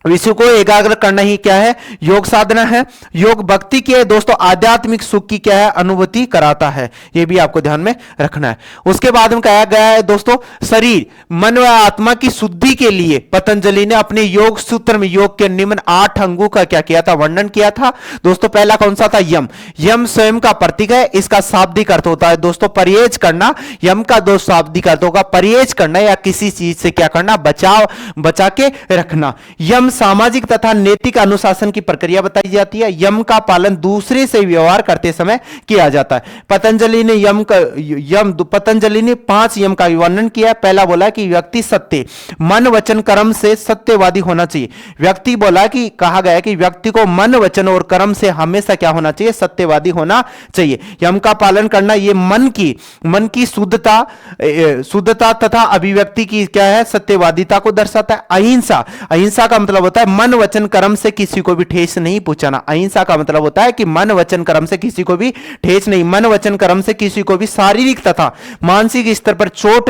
विषय को एकाग्र करना ही क्या है? योग साधना है। योग भक्ति के दोस्तों आध्यात्मिक सुख की क्या है? अनुभूति कराता है। यह भी आपको ध्यान में रखना है। उसके बाद में कहा गया है दोस्तों शरीर मन व आत्मा की शुद्धि के लिए पतंजलि ने अपने योग सूत्र में योग के निम्न 8 अंगों का क्या किया था? वर्णन किया था दोस्तों। पहला कौन सा था? यम। यम स्वयं का प्रतीक है। इसका शाब्दिक अर्थ होता है दोस्तों परहेज करना। यम का दो शाब्दिक अर्थ होगा परहेज करना या किसी चीज से क्या करना? बचा के रखना। यम सामाजिक तथा नैतिक अनुशासन की प्रक्रिया बताई जाती है। यम का पालन दूसरे से व्यवहार करते समय किया जाता है। पतंजलि ने 5 यम का वर्णन किया। पहला बोला कि व्यक्ति सत्य मन वचन कर्म से सत्यवादी होना चाहिए। व्यक्ति बोला कि कहा गया कि व्यक्ति को मन वचन और कर्म से हमेशा क्या होना चाहिए? सत्यवादी होना चाहिए। यम का पालन करना ये मन की शुद्धता तथा अभिव्यक्ति की क्या है? सत्यवादिता को दर्शाता है। अहिंसा का मतलब होता है मन वचन कर्म से किसी को भी ठेस नहीं पहुंचाना। अहिंसा का मतलब होता है कि मन वचन कर्म से किसी को भी ठेस नहीं, मन वचन कर्म से किसी को भी शारीरिक तथा मानसिक स्तर पर चोट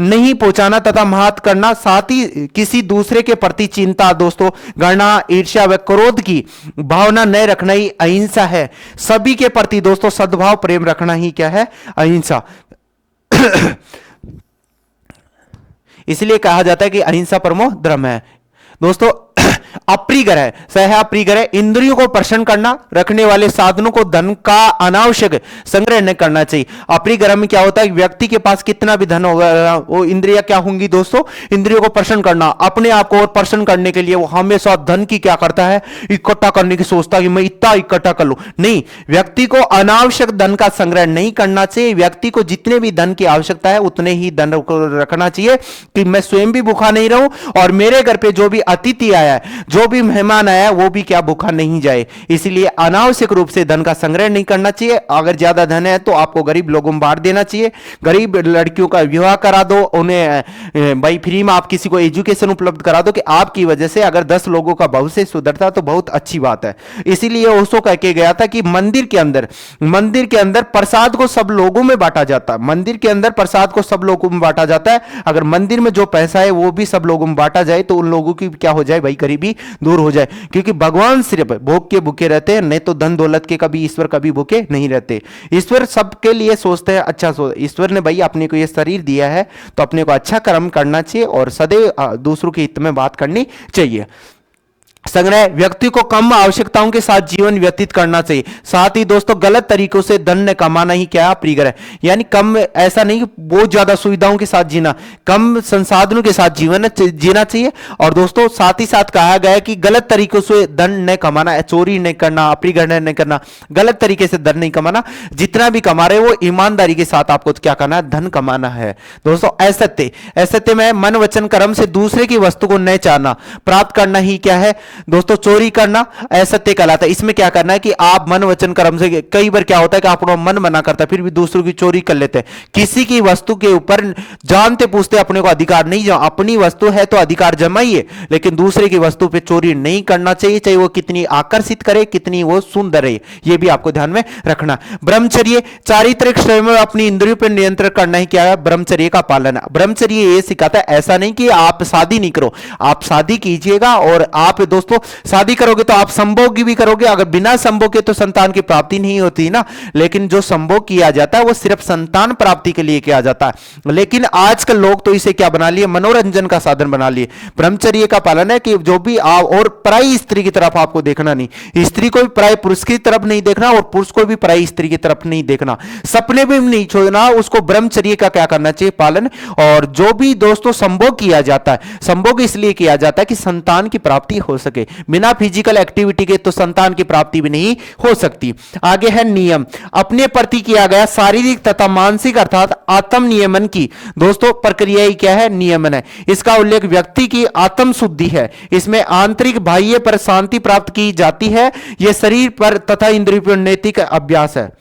नहीं पहुंचाना तथा महत्व करना। साथ ही किसी दूसरे के प्रति चिंता दोस्तों घृणा ईर्ष्या व क्रोध की भावना न रखना ही अहिंसा है। सभी के प्रति दोस्तों सद्भाव प्रेम रखना ही क्या है? अहिंसा। इसलिए कहा जाता है कि अहिंसा परमो धर्म है दोस्तों। अप्रियग्रह सह अप्रियग्रह इंद्रियों को प्रसन्न करना, रखने वाले साधनों को धन का अनावश्यक संग्रह न करना चाहिए। अप्रियग्रह में क्या होता है? व्यक्ति के पास कितना भी धन होगा वो इंद्रियां क्या होंगी दोस्तों? इंद्रियों को प्रसन्न करना, अपने आप को और प्रसन्न करने के लिए वो हमेशा धन की क्या करता है? इकट्ठा करने की सोचता है कि मैं इतना इकट्ठा कर लूं। नहीं, व्यक्ति को अनावश्यक धन का संग्रह नहीं करना चाहिए। व्यक्ति को जितने भी धन की आवश्यकता है उतने ही धन को रखना चाहिए कि मैं स्वयं भी भूखा नहीं रहूं और मेरे घर पे जो भी अतिथि आया है, जो भी मेहमान आया वो भी क्या भूखा नहीं जाए। इसलिए अनावश्यक रूप से धन का संग्रह नहीं करना चाहिए। अगर ज्यादा धन है तो आपको गरीब लोगों में बांट देना चाहिए। गरीब लड़कियों का विवाह करा दो, उन्हें भाई फ्री में आप किसी को एजुकेशन उपलब्ध करा दो कि आपकी वजह से अगर 10 लोगों का भविष्य सुधरता तो बहुत अच्छी बात है। इसीलिए उसको कह के गया था कि मंदिर के अंदर प्रसाद को सब लोगों में बांटा जाता है। मंदिर के अंदर प्रसाद को सब लोगों में बांटा जाता है। अगर मंदिर में जो पैसा है वो भी सब लोगों में बांटा जाए तो उन लोगों की क्या हो जाए भाई? गरीबी दूर हो जाए। क्योंकि भगवान सिर्फ भोग के भूखे रहते हैं, नहीं तो धन दौलत के कभी ईश्वर कभी भूखे नहीं रहते। ईश्वर सबके लिए सोचते हैं अच्छा ईश्वर ने भाई अपने को ये शरीर दिया है तो अपने को अच्छा कर्म करना चाहिए और सदैव दूसरों के हित में बात करनी चाहिए। संग्रह, व्यक्ति को कम आवश्यकताओं के साथ जीवन व्यतीत करना चाहिए। साथ ही दोस्तों गलत तरीकों से धन कमाना ही क्या प्रिय है, यानी कम, ऐसा नहीं कि बहुत ज्यादा सुविधाओं के साथ जीना, कम संसाधनों के साथ जीवन जीना चाहिए। और दोस्तों साथ ही साथ कहा गया है कि गलत तरीकों से धन न कमाना, चोरी नहीं करना, अप्रिग्रहण नहीं करना, गलत तरीके से धन नहीं कमाना। जितना भी कमा रहे वो ईमानदारी के साथ आपको क्या करना है, धन कमाना है। दोस्तों असत्य, असत्य में मन वचन कर्म से दूसरे की वस्तु को न चाहना, प्राप्त करना ही क्या है दोस्तों, चोरी करना असत्य कहलाता है। इसमें क्या करना है कि आप मन वचन कर्म से, कई बार क्या होता है कि आप मन मना करता है फिर भी दूसरों की चोरी कर लेते हैं। किसी की वस्तु के ऊपर जानते पूछते अपने को अधिकार नहीं, अपनी वस्तु है तो अधिकार जमाइए, लेकिन दूसरे की वस्तु पे चोरी नहीं करना चाहिए, चाहे वो कितनी आकर्षित करे, कितनी वो सुंदर है, ये भी आपको ध्यान में रखना। ब्रह्मचर्य, चारित्रिक स्वयं में अपनी इंद्रियों पर नियंत्रण करना ही क्या है, ब्रह्मचर्य का पालन। ब्रह्मचर्य ये सिखाता है, ऐसा नहीं कि आप शादी नहीं करो, आप शादी कीजिएगा, और आप दोस्तों शादी करोगे तो आप संभोग भी करोगे। अगर बिना संभोग के तो संतान की प्राप्ति नहीं होती ना, लेकिन जो संभोग किया जाता है वो सिर्फ संतान प्राप्ति के लिए किया जाता है। लेकिन आजकल लोग तो इसे क्या बना लिए, मनोरंजन का साधन बना लिए। ब्रह्मचर्य का पालन है कि जो भी आप, और पराई स्त्री की तरफ आपको देखना नहीं, स्त्री को भी पराई पुरुष की तरफ नहीं देखना, और पुरुष को भी पराई स्त्री की तरफ नहीं देखना, सपने भी नहीं छोड़ना, उसको ब्रह्मचर्य का क्या करना चाहिए, पालन। और जो भी दोस्तों संभोग किया जाता है, संभोग इसलिए किया जाता है कि संतान की प्राप्ति हो सके, बिना फिजिकल एक्टिविटी के तो संतान की प्राप्ति भी नहीं हो सकती। आगे है नियम, अपने प्रति किया गया शारीरिक तथा मानसिक अर्थात आत्म नियमन की दोस्तों प्रक्रिया ही क्या है, नियमन है। इसका उल्लेख व्यक्ति की आत्म शुद्धि है, इसमें आंतरिक बाह्य पर शांति प्राप्त की जाती है, यह शरीर पर तथा इंद्रिय पर नैतिक अभ्यास है।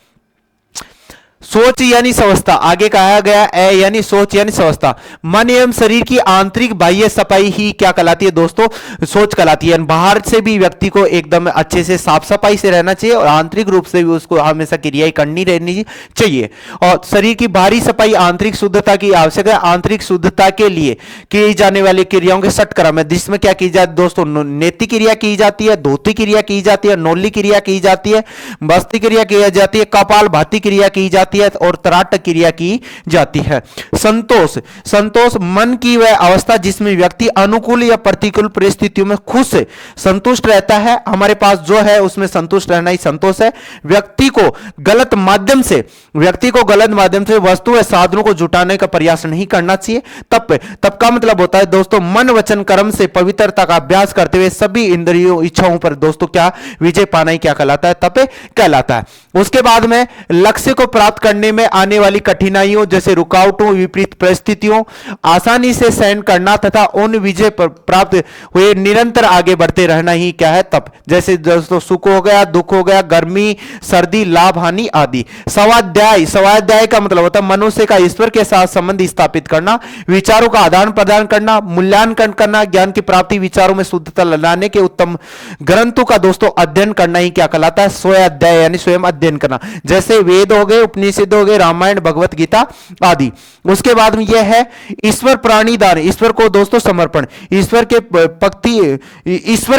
सोच यानी स्वस्थता, आगे कहा गया है यानी सोच यानी स्वस्थता, मन एवं शरीर की आंतरिक बाह्य सफाई ही क्या कहलाती है दोस्तों, सोच कहलाती है। बाहर से भी व्यक्ति को एकदम अच्छे से साफ सफाई से रहना चाहिए, और आंतरिक रूप से भी उसको हमेशा क्रियाएं करनी रहनी चाहिए। और शरीर की बाहरी सफाई आंतरिक शुद्धता की आवश्यक है। आंतरिक शुद्धता के लिए की जाने वाली क्रियाओं के षटक्रम है, जिसमें क्या की जाती दोस्तों, नेति क्रिया की जाती है, धोती क्रिया की जाती है, नोली क्रिया की जाती है, बस्ती क्रिया की जाती है, कपाल भाती क्रिया की जाती है, और तराट क्रिया की जाती है। संतोष, संतोष मन की वह अवस्था जिसमें व्यक्ति अनुकूल या प्रतिकूल परिस्थितियों में खुश संतुष्ट रहता है। हमारे पास जो है उसमें संतुष्ट रहना ही संतोष है। व्यक्ति को गलत माध्यम से वस्तु व साधनों को जुटाने का प्रयास नहीं करना चाहिए। तब का मतलब होता है दोस्तों, मन वचन कर्म से पवित्रता का अभ्यास करते हुए सभी इंद्रियों इच्छाओं पर दोस्तों क्या विजय पाना ही क्या कहलाता है, तप कहलाता है। उसके बाद में लक्ष्य को प्राप्त करने में आने वाली कठिनाइयों जैसे रुकावटों, विपरीत परिस्थितियों आसानी से सहन करना तथा उन विजय पर प्राप्त हुए निरंतर आगे बढ़ते रहना ही क्या है, तप। जैसे दोस्तों सुख हो गया, दुख हो गया, गर्मी सर्दी, लाभ हानि आदि। स्वाध्याय, स्वाध्याय का मतलब होता है मनुष्य का ईश्वर के साथ संबंध स्थापित करना, विचारों का आदान प्रदान करना, मूल्यांकन करना, ज्ञान की प्राप्ति, विचारों में शुद्धता लाने के उत्तम ग्रंथों का दोस्तों अध्ययन करना ही क्या कहलाता है, स्वाध्याय यानी स्वयं अध्ययन करना। जैसे वेद हो गए, उपनिषद हो गए, रामायण, भगवत गीता आदि। उसके बाद में यह है ईश्वर प्राणी दान, ईश्वर को दोस्तों समर्पण, ईश्वर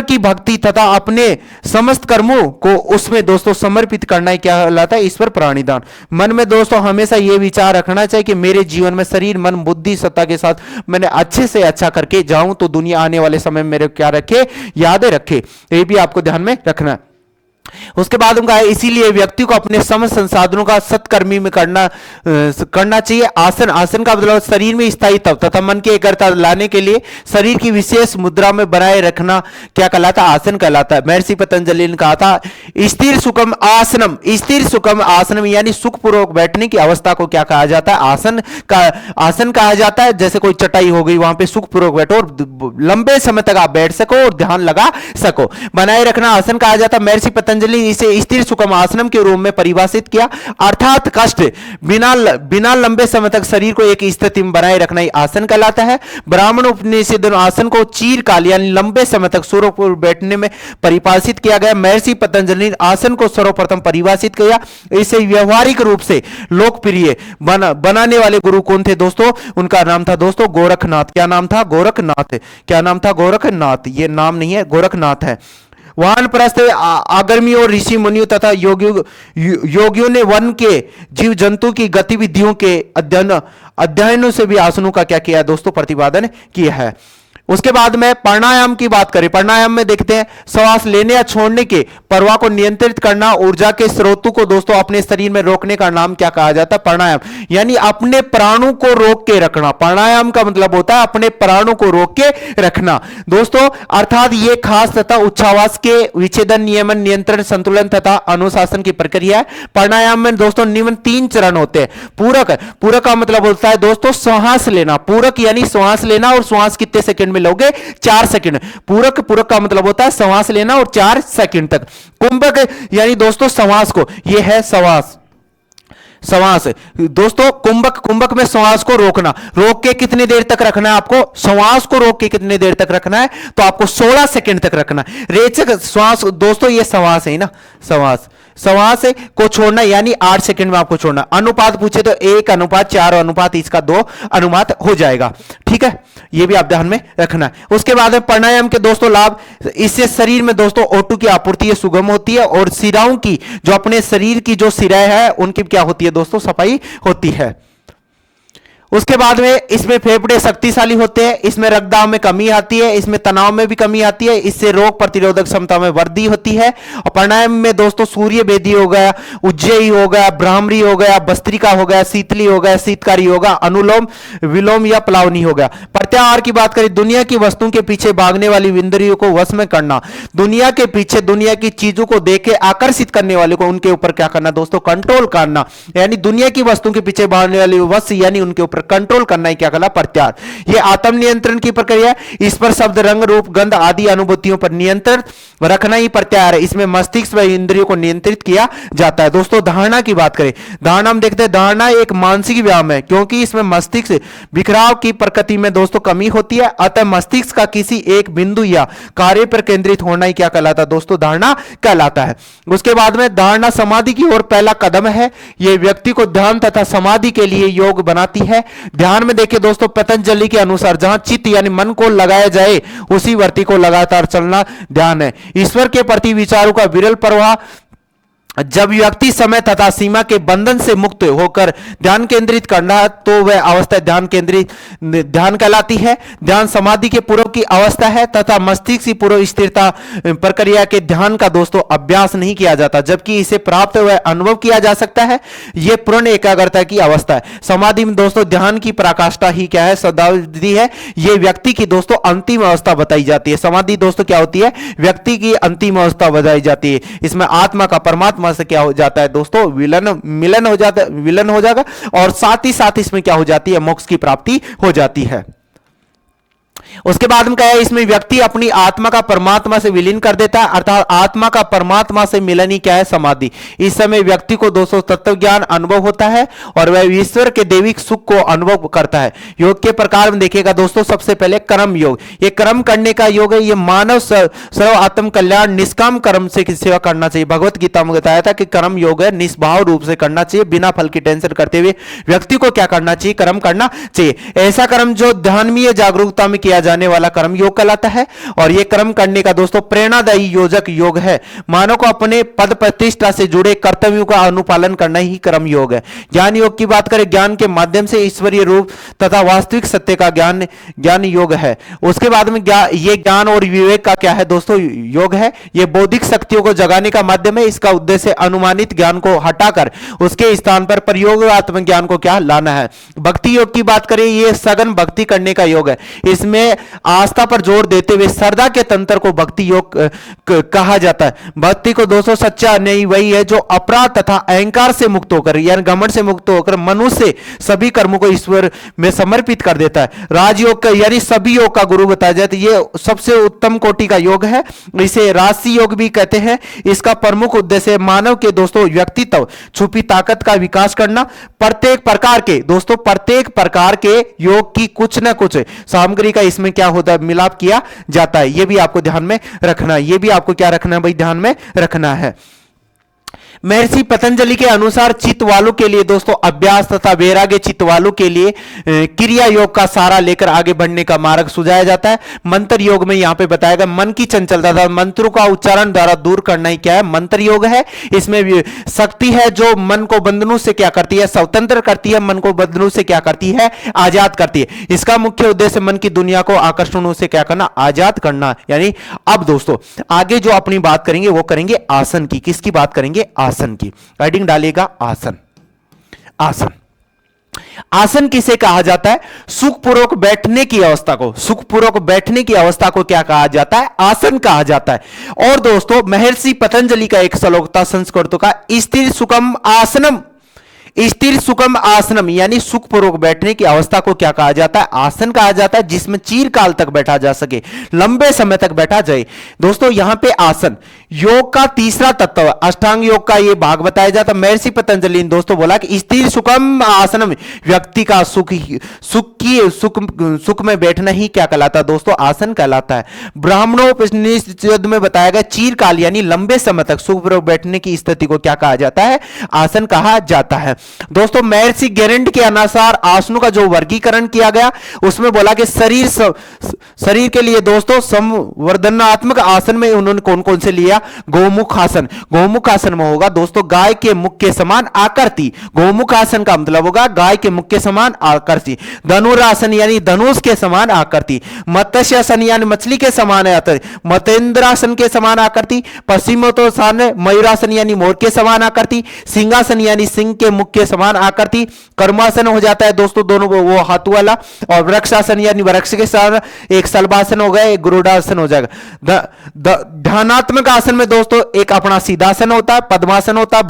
की भक्ति तथा अपने समस्त कर्मों को उसमें दोस्तों समर्पित करना ही क्या कहलाता है, ईश्वर प्राणी दान। मन में दोस्तों हमेशा यह विचार रखना चाहिए कि मेरे जीवन में शरीर मन बुद्धि सत्ता के साथ मैंने अच्छे से अच्छा करके जाऊं तो दुनिया आने वाले समय में मेरे क्या रखे, यादें रखे। ये भी आपको ध्यान में रखना है। उसके बाद उनका है इसीलिए व्यक्ति को अपने समस्त संसाधनों का सत्कर्मी में करना चाहिए। आसन, आसन का मतलब शरीर में स्थायित्व तथा मन की एकाग्रता लाने के लिए शरीर की विशेष मुद्रा में बनाए रखना क्या कहलाता है, आसन कहलाता है। महर्षि पतंजलि ने कहा था स्थिर सुखम आसनम, स्थिर सुखम आसनम यानी सुखपूर्वक बैठने की अवस्था को क्या कहा जाता है, आसन कहा जाता है। जैसे कोई चटाई हो गई, वहां पे सुखपूर्वक बैठो और लंबे समय तक आप बैठ सको और ध्यान लगा सको, बनाए रखना आसन कहा जाता है। महर्षि पतंजलि इसे स्थिर सुखम आसनम के रूप में परिभाषित किया, अर्थात कष्ट बिना लंबे समय तक शरीर को एक स्थिति में बनाए रखना ही आसन कहलाता है। ब्राह्मण उपनिषद आसन को चीरकाल यानी लंबे समय तक सुरपूर्वक बैठने में परिभाषित किया गया। महर्षि पतंजलि ने आसन को सर्वप्रथम परिभाषित किया। इसे व्यवहारिक रूप से लोकप्रिय बनाने वाले गुरु कौन थे दोस्तों, उनका नाम था दोस्तों गोरखनाथ। क्या नाम था, गोरखनाथ। क्या नाम था, गोरखनाथ। ये नाम नहीं है, गोरखनाथ है। वानप्रस्थ आगर्मियों और ऋषि मुनियों तथा योगियों ने वन के जीव जंतु की गतिविधियों के अध्ययनों से भी आसनों का क्या किया दोस्तों, प्रतिपादन किया है। उसके बाद में प्राणायाम की बात करें, प्राणायाम में देखते हैं श्वास लेने या छोड़ने के प्रवाह को नियंत्रित करना, ऊर्जा के स्रोतों को दोस्तों अपने शरीर में रोकने का नाम क्या कहा जाता है? प्राणायाम। यानी अपने प्राणों को रोक के रखना। प्राणायाम का मतलब होता है अपने प्राणों को रोक के रखना दोस्तों, अर्थात यह खास तथा उच्छ्वास के विच्छेदन, नियमन, नियंत्रण, संतुलन तथा अनुशासन की प्रक्रिया है। प्राणायाम में दोस्तों निम्न 3 चरण होते हैं। पूरक, पूरक का मतलब होता है दोस्तों श्वास लेना। पूरक यानी श्वास लेना, और श्वास कितने सेकंड में लोगे? 4 सेकंड। पूरक, पूरक का मतलब होता है श्वास लेना और 4 सेकंड तक। कुंभक यानी दोस्तों श्वास को, यह है श्वास, श्वास दोस्तों कुंभक, कुंभक में श्वास को रोकना। रोक के कितनी देर तक रखना है आपको? श्वास को रोक के कितनी देर तक रखना है? तो आपको 16 सेकंड तक रखना है। रेचक श्वास दोस्तों ये श्वास है ना, श्वास, श्वास को छोड़ना यानी 8 सेकंड में आपको छोड़ना। अनुपात पूछे तो 1:4 इसका 2 अनुपात हो जाएगा। ठीक है, ये भी आप ध्यान में रखना है। उसके बाद प्राणायाम के दोस्तों लाभ, इससे शरीर में दोस्तों O2 की आपूर्ति सुगम होती है, और सिराओं की, जो अपने शरीर की जो सिराएं है उनकी क्या होती है दोस्तों? सफाई होती है। उसके बाद में इसमें फेफड़े शक्तिशाली होते हैं, इसमें रक्तदाब में कमी आती है, इसमें तनाव में भी कमी आती है, इससे रोग प्रतिरोधक क्षमता में वृद्धि होती है। और प्राणायाम में दोस्तों सूर्य वेदी हो गया, उज्जयी हो गया, ब्राह्मणी हो गया, भस्त्रिका हो गया, शीतली हो गया, शीतकारी होगा, अनुलोम विलोम या प्लावनी हो गया। प्रत्याहार की बात करें, दुनिया की वस्तुओं के पीछे भागने वाली इंद्रियों को वश में करना। दुनिया के पीछे, दुनिया की चीजों को देख के आकर्षित करने वाले को उनके ऊपर क्या करना दोस्तों? कंट्रोल करना। यानी दुनिया की वस्तुओं के पीछे भागने वाली वश यानी उनके ऊपर कंट्रोल करना ही क्या कहला? प्रत्याहार। यह आत्म नियंत्रण की प्रक्रिया है। इस पर शब्द, रंग, रूप, गंध आदि अनुभूतियों पर नियंत्रण रखना ही प्रत्याहार है। इसमें मस्तिष्क व इंद्रियों को नियंत्रित किया जाता है। दोस्तों धारणा की बात करें, धारणा हम देखते हैं, धारणा एक मानसिक व्यायाम है, क्योंकि इसमें मस्तिष्क बिखराव की प्रकृति में दोस्तों कमी होती है। अतः मस्तिष्क का किसी एक बिंदु या कार्य पर केंद्रित होना ही क्या कहलाता है दोस्तों? धारणा कहलाता है। उसके बाद में धारणा समाधि की ओर पहला कदम है। यह व्यक्ति को ध्यान तथा समाधि के लिए योग बनाती है। ध्यान में देखिए दोस्तों, पतंजलि के अनुसार जहां चित्त यानी मन को लगाया जाए उसी वृत्ति को लगातार चलना ध्यान है। ईश्वर के प्रति विचारों का विरल प्रवाह, जब व्यक्ति समय तथा सीमा के बंधन से मुक्त होकर ध्यान केंद्रित करना, तो वह अवस्था ध्यान केंद्रित ध्यान कहलाती है। ध्यान समाधि के पूर्व की अवस्था है तथा मस्तिष्क की पूर्व स्थिरता प्रक्रिया के ध्यान का दोस्तों अभ्यास नहीं किया जाता, जबकि इसे प्राप्त व अनुभव किया जा सकता है। यह पूर्ण एकाग्रता की अवस्था है। समाधि में दोस्तों ध्यान की पराकाष्ठा ही क्या है? शब्दावधि है। यह व्यक्ति की दोस्तों अंतिम अवस्था बताई जाती है। समाधि दोस्तों क्या होती है? व्यक्ति की अंतिम अवस्था बताई जाती है। इसमें आत्मा का परमात्मा से क्या हो जाता है दोस्तों? मिलन हो जाता है, विलन हो जाएगा, और साथ ही साथ इसमें क्या हो जाती है? मोक्ष की प्राप्ति हो जाती है। उसके बाद में क्या है? इसमें व्यक्ति अपनी आत्मा का परमात्मा से विलीन कर देता है, अर्थात आत्मा का परमात्मा से मिलन ही क्या है? समाधि। इस समय व्यक्ति को दोस्तों तत्व ज्ञान अनुभव होता है और वह ईश्वर के दैविक सुख को अनुभव करता है। योग के प्रकार में देखिएगा दोस्तों, सबसे पहले कर्म योग। ये कर्म करने का योग है। ये मानव सर्व आत्म कल्याण निष्काम कर्म से सेवा करना चाहिए। भगवत गीता में बताया था कि कर्म योग है निष्भाव रूप से करना चाहिए, बिना फल की टेंशन करते हुए व्यक्ति को क्या करना चाहिए? कर्म करना चाहिए। ऐसा कर्म जो ध्यानमीय जागरूकता में किया जाने वाला कर्म योग कहलाता है। और यह कर्म करने का दोस्तों प्रेरणादायी योजक योग है। मानव को अपने पद प्रतिष्ठा से जुड़े कर्तव्यों का अनुपालन करना ही कर्म योग है। ज्ञान योग की बात करें, ज्ञान के माध्यम से ईश्वरीय रूप तथा वास्तविक सत्य का ज्ञान योग है। उसके बाद में यह ज्ञान और विवेक का क्या है दोस्तों? योग है। यह बौद्धिक शक्तियों को जगाने का माध्यम है। इसका उद्देश्य अनुमानित ज्ञान को हटाकर उसके स्थान पर प्रयोगात्मक ज्ञान को क्या लाना है। भक्ति योग की बात करें, यह सघन भक्ति करने का योग है। इसमें आस्था पर जोर देते हुए श्रद्धा के तंत्र को भक्ति योग कहा जाता है। भक्ति को दोस्तों सच्चा नहीं वही है जो अपराध तथा अहंकार से मुक्त होकर यानी घमंड से मुक्त होकर मनुष्य सभी कर्मों को ईश्वर में समर्पित कर देता है। राजयोग का यानी सभी योग का गुरु बताया जाता है। यह सबसे उत्तम कोटि का योग है। इसे राजसी योग भी कहते हैं। इसका प्रमुख उद्देश्य मानव के दोस्तों व्यक्तित्व छुपी ताकत का विकास करना। प्रत्येक प्रकार के योग की कुछ न कुछ सामग्री का इसमें क्या होता है? मिलाप किया जाता है। यह भी आपको ध्यान में रखना है। यह भी आपको क्या रखना है भाई? ध्यान में रखना है। महर्षि पतंजलि के अनुसार चित्त वालों के लिए दोस्तों अभ्यास तथा वैराग्य चित्त वालों के लिए क्रिया योग का सहारा लेकर आगे बढ़ने का मार्ग सुझाया जाता है। मंत्र योग में यहां पे बताया गया मन की चंचलता था, मंत्रों का उच्चारण द्वारा दूर करना ही क्या है, मंत्र योग है। इसमें भी शक्ति है जो मन को बंधनों से क्या करती है, स्वतंत्र करती है, मन को बंधनों से क्या करती है, आजाद करती है। इसका मुख्य उद्देश्य मन की दुनिया को आकर्षणों से क्या करना, आजाद करना। यानी अब दोस्तों आगे जो अपनी बात करेंगे वो करेंगे आसन की। किसकी बात करेंगे, आसन की। हेडिंग डालेगा आसन। आसन, आसन किसे कहा जाता है, सुखपूर्वक बैठने की अवस्था को, सुखपूर्वक बैठने की अवस्था को क्या कहा जाता है, आसन कहा जाता है। और दोस्तों महर्षि पतंजलि का एक श्लोक था संस्कृत का, स्थिर सुखम आसनम, स्थिर सुखम आसनम यानी सुखपूर्वक बैठने की अवस्था को क्या कहा जाता है, आसन कहा जाता है, जिसमें चीरकाल तक बैठा जा सके, लंबे समय तक बैठा जाए। दोस्तों यहां पे आसन योग का तीसरा तत्व है, अष्टांग योग का यह भाग बताया जाता है। महर्षि पतंजलि ने दोस्तों बोला कि स्थिर सुखम आसनम व्यक्ति का सुख में बैठना ही क्या कहलाता है दोस्तों, आसन कहलाता है। ब्राह्मणोपनिषद में बताया गया चीरकाल यानी लंबे समय तक सुखपूर्वक बैठने की स्थिति को क्या कहा जाता है, आसन कहा जाता है। दोस्तों महर्षि गेरंड के अनुसार आसनों का जो वर्गीकरण किया गया उसमें बोला कि शरीर के लिए दोस्तों संवर्धनात्मक आसन में उन्होंने कौन कौन से लिया, गोमुख आसन। गोमुख आसन में होगा दोस्तों गाय के मुख के समान आकृति, गोमुख आसन का मतलब होगा गाय के मुख के समान आकृति। धनुरासन यानी धनुष के समान आकृति। मत्स्यासन यानी मछली के समान आकृति, मतेंद्रासन के समान आकृति। पश्चिमोत्तासन मयूरासन यानी मोर के समान आकृति। सिंहासन यानी सिंह के मुख के समान आकृति। कर्मासन हो जाता है दोस्तों दोनों वो हाथों वाला। और वृक्षासन यानी वृक्ष के साथ, एक सलभासन हो गया, एक गरुड़ासन हो जाएगा। ध्यानात्मक आसन में दोस्तों एक अपना सीधासन होता है, पद्मासन होता है,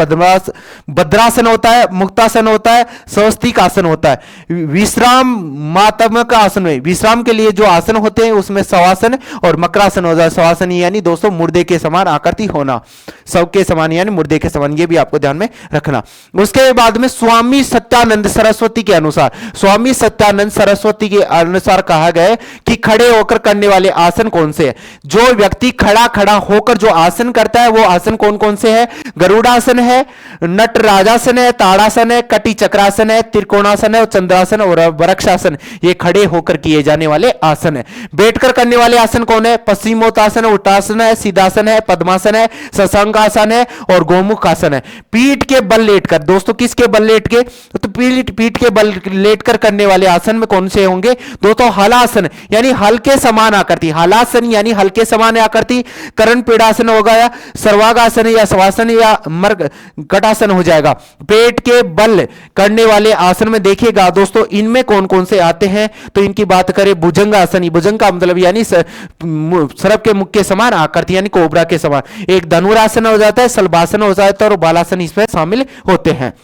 भद्रासन होता है, मुक्तासन होता है, स्वस्तिक आसन होता है। विश्रामात्मक आसन में विश्राम के लिए जो आसन होते हैं उसमें शवासन और मकरासन होता है। शवासन यानी दोस्तों मुर्दे के समान आकृति होना, सबके समान यानी मुर्दे के समान, ये भी आपको ध्यान में रखना। उसके बाद में स्वामी सत्यानंद सरस्वती के अनुसार, स्वामी सत्यानंद सरस्वती के अनुसार कहा गया कि खड़े होकर करने वाले आसन कौन से हैं। जो व्यक्ति खड़ा होकर जो आसन करता है वो आसन कौन कौन से है, गरुड़ासन है, नटराजासन है, ताड़ासन है, कटी चक्रासन है, त्रिकोणासन है और चंद्रासन और वृक्षासन, ये खड़े होकर किए जाने वाले आसन है। बैठकर करने वाले आसन कौन है, पश्चिमोत्तासन है, उत्तासन है, सीधासन है, पद्मासन है, शशांकासन है और गोमुख आसन है। पीठ के बल लेटकर दोस्तों, किसके बल लेट के, तो पीठ के बल लेटकर करने वाले आसन में कौन से होंगे दोस्तों, हलासन यानी हल के समान आकृति, हलासन यानी हल के समान आकृति। करण पीड़ासन हो गया, सर्वांगासन या शवासन या मर्कटासन हो जाएगा। पेट के बल करने वाले आसन में देखिएगा दोस्तों इनमें कौन कौन से आते हैं, तो इनकी बात करें भुजंगासन, भुजंग का मतलब यानी सर्प के मुख के समान आकृति यानी कोबरा के समान। एक धनुरासन हो जाता है, सलभासन हो जाता है और बालासन इसमें शामिल होते हैं।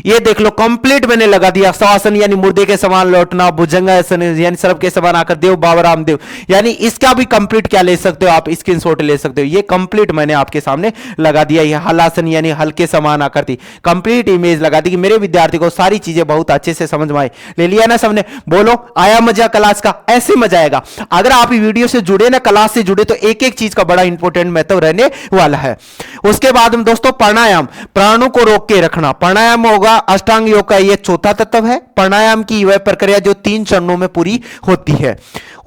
ये देख लो कंप्लीट मैंने लगा दिया। शवासन यानी मुर्दे के समान लौटना, भुजंगासन यानी सर्प के समान आकर, देव बाबा रामदेव यानी इसका भी कंप्लीट क्या ले सकते हो आप, स्क्रीनशॉट ले सकते हो। ये कंप्लीट मैंने आपके सामने लगा दिया। ये हलासन यानी हल के समान आकृति, कंप्लीट इमेज लगा दी कि मेरे विद्यार्थी को सारी चीजें बहुत अच्छे से समझ में आई। ले लिया ना सबने, बोलो आया मजा क्लास का, ऐसे मजा आएगा। अगर आप वीडियो से जुड़े ना, क्लास से जुड़े, तो एक एक चीज का बड़ा इंपॉर्टेंट महत्व रहने वाला है। उसके बाद में दोस्तों प्राणायाम, प्राणों को रोक के रखना। प्राणायाम होगा अष्टांग योग का ये चौथा तत्व है। प्राणायाम की वह प्रक्रिया जो 3 चरणों में पूरी होती है।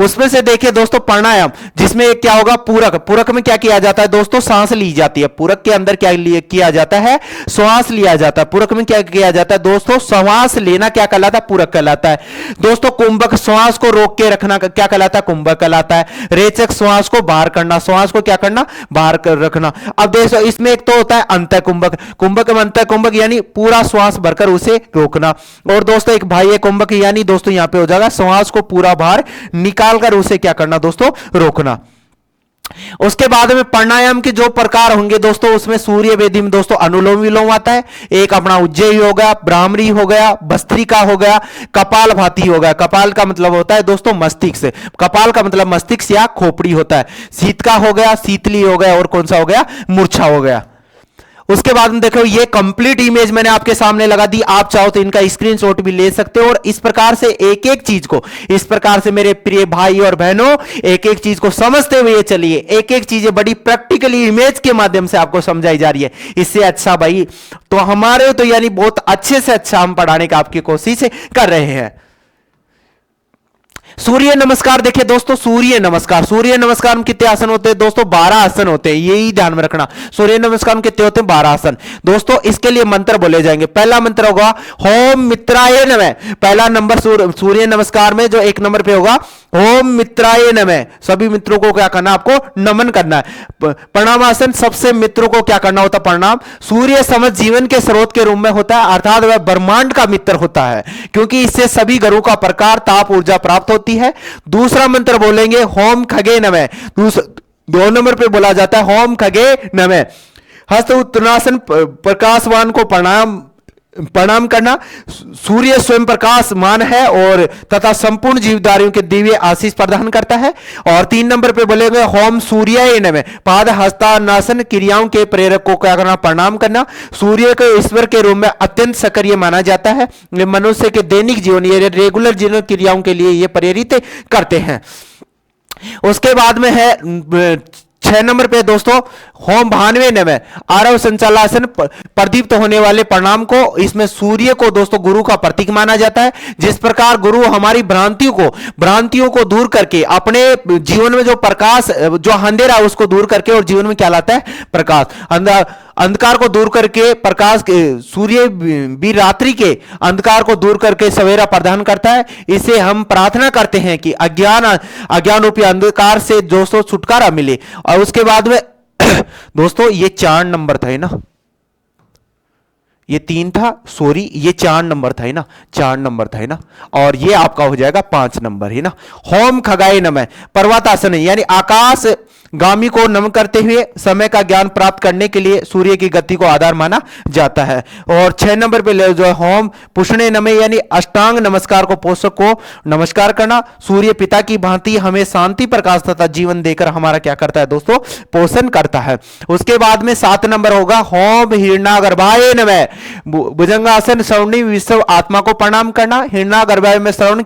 उसमें से देखिए दोस्तों प्राणायाम, जिसमें एक क्या होगा, पूरक। पूरक में क्या किया जाता है दोस्तों, सांस ली जाती है। पूरक के अंदर क्या किया जाता है, श्वास लिया जाता है। पूरक में क्या किया जाता है दोस्तों, श्वास लेना क्या कहलाता है, पूरक कहलाता है। दोस्तों कुंभक, श्वास को रोक के रखना क्या कहलाता है, कुंभक कहलाता है। रेचक, श्वास को बाहर करना, श्वास को क्या करना, बाहर कर रखना। अब देखो इसमें एक तो होता है अंतः कुंभक, कुंभक में अंतः कुंभक यानी पूरा श्वास भरकर उसे रोकना। और दोस्तों एक बाह्य कुंभक यानी दोस्तों यहां पे हो जाएगा श्वास को पूरा बाहर निकालकर उसे क्या करना दोस्तों, रोकना। उसके बाद में प्राणायाम के जो प्रकार होंगे दोस्तों, उसमें सूर्य वेदी में दोस्तों अनुलोम विलोम आता है, एक अपना उज्जयी हो गया, ब्राह्मरी हो गया, भस्त्रिका हो गया, कपाल भाती हो गया। कपाल का मतलब होता है दोस्तों मस्तिष्क, कपाल का मतलब मस्तिष्क या खोपड़ी होता है। शीतका हो गया, शीतली हो गया और कौन सा हो गया, मूर्छा हो गया। उसके बाद में देखो ये कंप्लीट इमेज मैंने आपके सामने लगा दी। आप चाहो तो इनका स्क्रीनशॉट भी ले सकते हो और इस प्रकार से एक एक चीज को, इस प्रकार से मेरे प्रिय भाई और बहनों, एक एक चीज को समझते हुए चलिए। एक एक चीजें बड़ी प्रैक्टिकली इमेज के माध्यम से आपको समझाई जा रही है। इससे अच्छा भाई तो हमारे तो यानी बहुत अच्छे से अच्छा हम पढ़ाने का आपकी कोशिश कर रहे हैं। सूर्य नमस्कार देखिए दोस्तों, सूर्य नमस्कार में कितने आसन होते हैं दोस्तों? 12 आसन होते हैं, यही ध्यान में रखना। सूर्य नमस्कार में कितने होते हैं? 12 आसन। दोस्तों इसके लिए मंत्र बोले जाएंगे। पहला मंत्र होगा ओम मित्राय नमः। पहला नंबर सूर्य नमस्कार में जो एक नंबर पे होगा ओम मित्राय नमः। सभी मित्रों को क्या करना, आपको नमन करना है। प्रणाम आसन सबसे मित्रों को क्या करना होता है? प्रणाम। सूर्य समझ जीवन के स्रोत के रूप में होता है, अर्थात वह ब्रह्मांड का मित्र होता है, क्योंकि इससे सभी ग्रहों का प्रकार ताप ऊर्जा प्राप्त होती है। दूसरा मंत्र बोलेंगे होम खगे नमः। 2 नंबर पे बोला जाता है होम खगे नमः। हस्त उत्तरासन प्रकाशवान को प्रणाम करना। सूर्य स्वयं प्रकाशमान है और तथा संपूर्ण जीवधारियों के दिव्य आशीष प्रदान करता है। और 3 नंबर पे बोलेंगे होम सूर्याय नमः। पाद हस्तानासन क्रियाओं के प्रेरक को क्या करना? प्रणाम करना। सूर्य को ईश्वर के रूप में अत्यंत सक्रिय माना जाता है। मनुष्य के दैनिक जीवन, ये रेगुलर जीवन क्रियाओं के लिए ये प्रेरित करते हैं। उसके बाद में है 6 नंबर पे दोस्तों होम भानवे नमः। आरव संचालासन प्रदीप्त होने वाले प्रणाम को, इसमें सूर्य को दोस्तों गुरु का प्रतीक माना जाता है। जिस प्रकार गुरु हमारी भ्रांतियों को दूर करके अपने जीवन में जो प्रकाश, जो अंधेरा उसको दूर करके और जीवन में क्या लाता है? प्रकाश। अंधकार को दूर करके प्रकाश, सूर्य भी रात्रि के अंधकार को दूर करके सवेरा प्रदान करता है। इसे हम प्रार्थना करते हैं कि अज्ञान रूपी अंधकार से दोस्तों छुटकारा मिले। और उसके बाद में दोस्तों ये 4 नंबर था ना, ये 3 था, सॉरी ये 4 नंबर था ना, 4 नंबर था ना, और ये आपका हो जाएगा 5 नंबर है ना। होम खगाय नमः। पर्वतासन यानी आकाश गामी को नमन करते हुए समय का ज्ञान प्राप्त करने के लिए सूर्य की गति को आधार माना जाता है। और 6 नंबर पे जो है होम पुष्णे नमः यानी अष्टांग नमस्कार को, पोषक को नमस्कार करना। सूर्य पिता की भांति हमें शांति, प्रकाश तथा जीवन देकर हमारा क्या करता है दोस्तों? पोषण करता है। उसके बाद में 7 नंबर होगा होम हिरण्यागर्भाय नमः। भुजंगासन श्रवणी विश्व आत्मा को प्रणाम करना। हिरण्यागर्भाय में श्रवण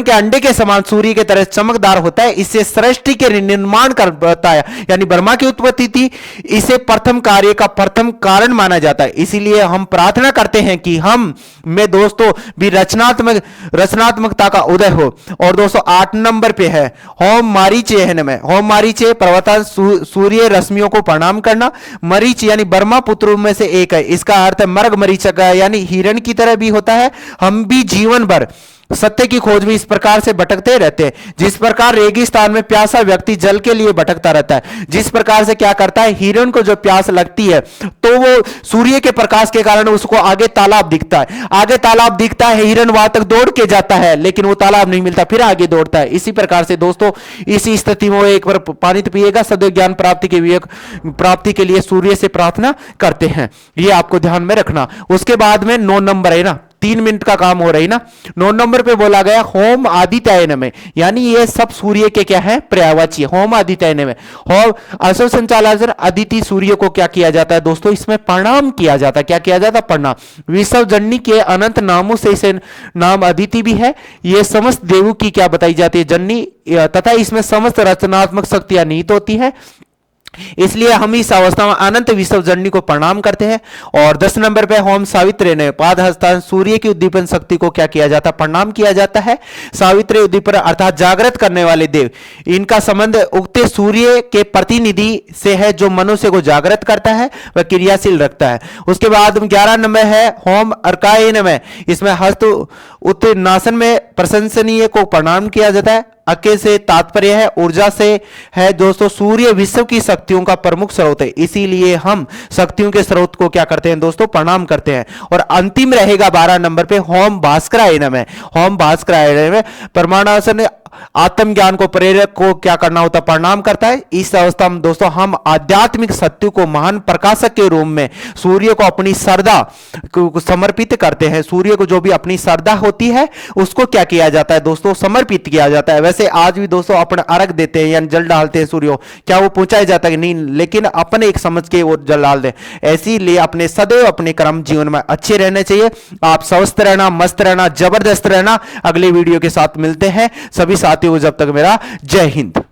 के अंडे के समान सूर्य की तरह चमकदार होता है। इससे सृष्टि के निर्माण बताया, यानी ब्रह्मा की उत्पत्ति थी। इसे प्रथम कार्य का प्रथम कारण माना जाता है। इसीलिए हम प्रार्थना करते हैं कि हम में दोस्तों भी रचनात्मकता का उदय हो। और दोस्तों 8 नंबर पे है होम मारीचे है नमः। होम मारीचे पर्वता सूर्य रश्मियों को प्रणाम करना। मरीच यानी ब्रह्मा पुत्रों में से एक है। इसका अर्थ मर्ग मरीचक यानी हिरण की तरह भी होता है। हम भी जीवन भर सत्य की खोज में इस प्रकार से भटकते रहते हैं। जिस प्रकार रेगिस्तान में प्यासा व्यक्ति जल के लिए भटकता रहता है, जिस प्रकार से क्या करता है, हिरण को जो प्यास लगती है तो वो सूर्य के प्रकाश के कारण उसको आगे तालाब दिखता है, हिरण वहां तक दौड़ के जाता है लेकिन वो तालाब नहीं मिलता, फिर आगे दौड़ता है। इसी प्रकार से दोस्तों इसी स्थिति में एक बार पानी तो पिएगा, सदैव ज्ञान प्राप्ति के लिए सूर्य से प्रार्थना करते हैं। ये आपको ध्यान में रखना। उसके बाद में 9 नंबर है ना, 3 मिनट का काम हो रही ना। 9 नंबर पे बोला गया होम आदित्याय नमः, यानी ये सब सूर्य के क्या है? पर्यायवाची। होम आदित्याय नमः। होम असुर संचालन अदिति सूर्य को क्या किया जाता है दोस्तों? इसमें प्रणाम किया जाता है। क्या किया जाता है? प्रणाम। विश्व जननी के अनंत नामों से इसे नाम अदिति भी है। ये समस्त देवों की क्या बताई जाती है? जननी, तथा इसमें समस्त रचनात्मक शक्तियां निहित होती है। इसलिए हम इस अवस्था में अनंत विश्व जननी को प्रणाम करते हैं। और 10 नंबर पे होम सावित्री ने पाद हस्तान सूर्य की उद्दीपन शक्ति को क्या किया जाता है? प्रणाम किया जाता है। सावित्री उद्दीपन अर्थात जागृत करने वाले देव, इनका संबंध उगते सूर्य के प्रतिनिधि से है जो मनुष्य को जागृत करता है वह क्रियाशील रखता है। उसके बाद 11 नंबर है होम अर्काय नमः। इसमें हस्त उत्तनासन में प्रशंसनीय को प्रणाम किया जाता है। अके से तात्पर्य है ऊर्जा से है दोस्तों। सूर्य विश्व की शक्तियों का प्रमुख स्रोत है, इसीलिए हम शक्तियों के स्रोत को क्या करते हैं दोस्तों? प्रणाम करते हैं। और अंतिम रहेगा 12 नंबर पे होम भास्कराय नमः। होम भास्कराय नमः। परमाणासन आत्मज्ञान को, प्रेरक को क्या करना होता है, प्रणाम करता है। इस अवस्था में दोस्तों हम आध्यात्मिक सत्य को महान प्रकाशक के रूप में सूर्य को अपनी श्रद्धा को समर्पित करते हैं। सूर्य को जो भी अपनी श्रद्धा होती है उसको क्या किया जाता है दोस्तों, समर्पित किया जाता है। वैसे आज भी दोस्तों अपना अर्घ देते हैं यानी जल डालते हैं सूर्य को, क्या वो पूछा जाता है कि नहीं, लेकिन अपने एक समझ के वो जल डाल दें। ऐसे लिए अपने सदैव अपने कर्म जीवन में अच्छे रहने चाहिए। आप स्वस्थ रहना, मस्त रहना, जबरदस्त रहना। अगले वीडियो के साथ मिलते हैं सभी साथियों को, जब तक मेरा जय हिंद।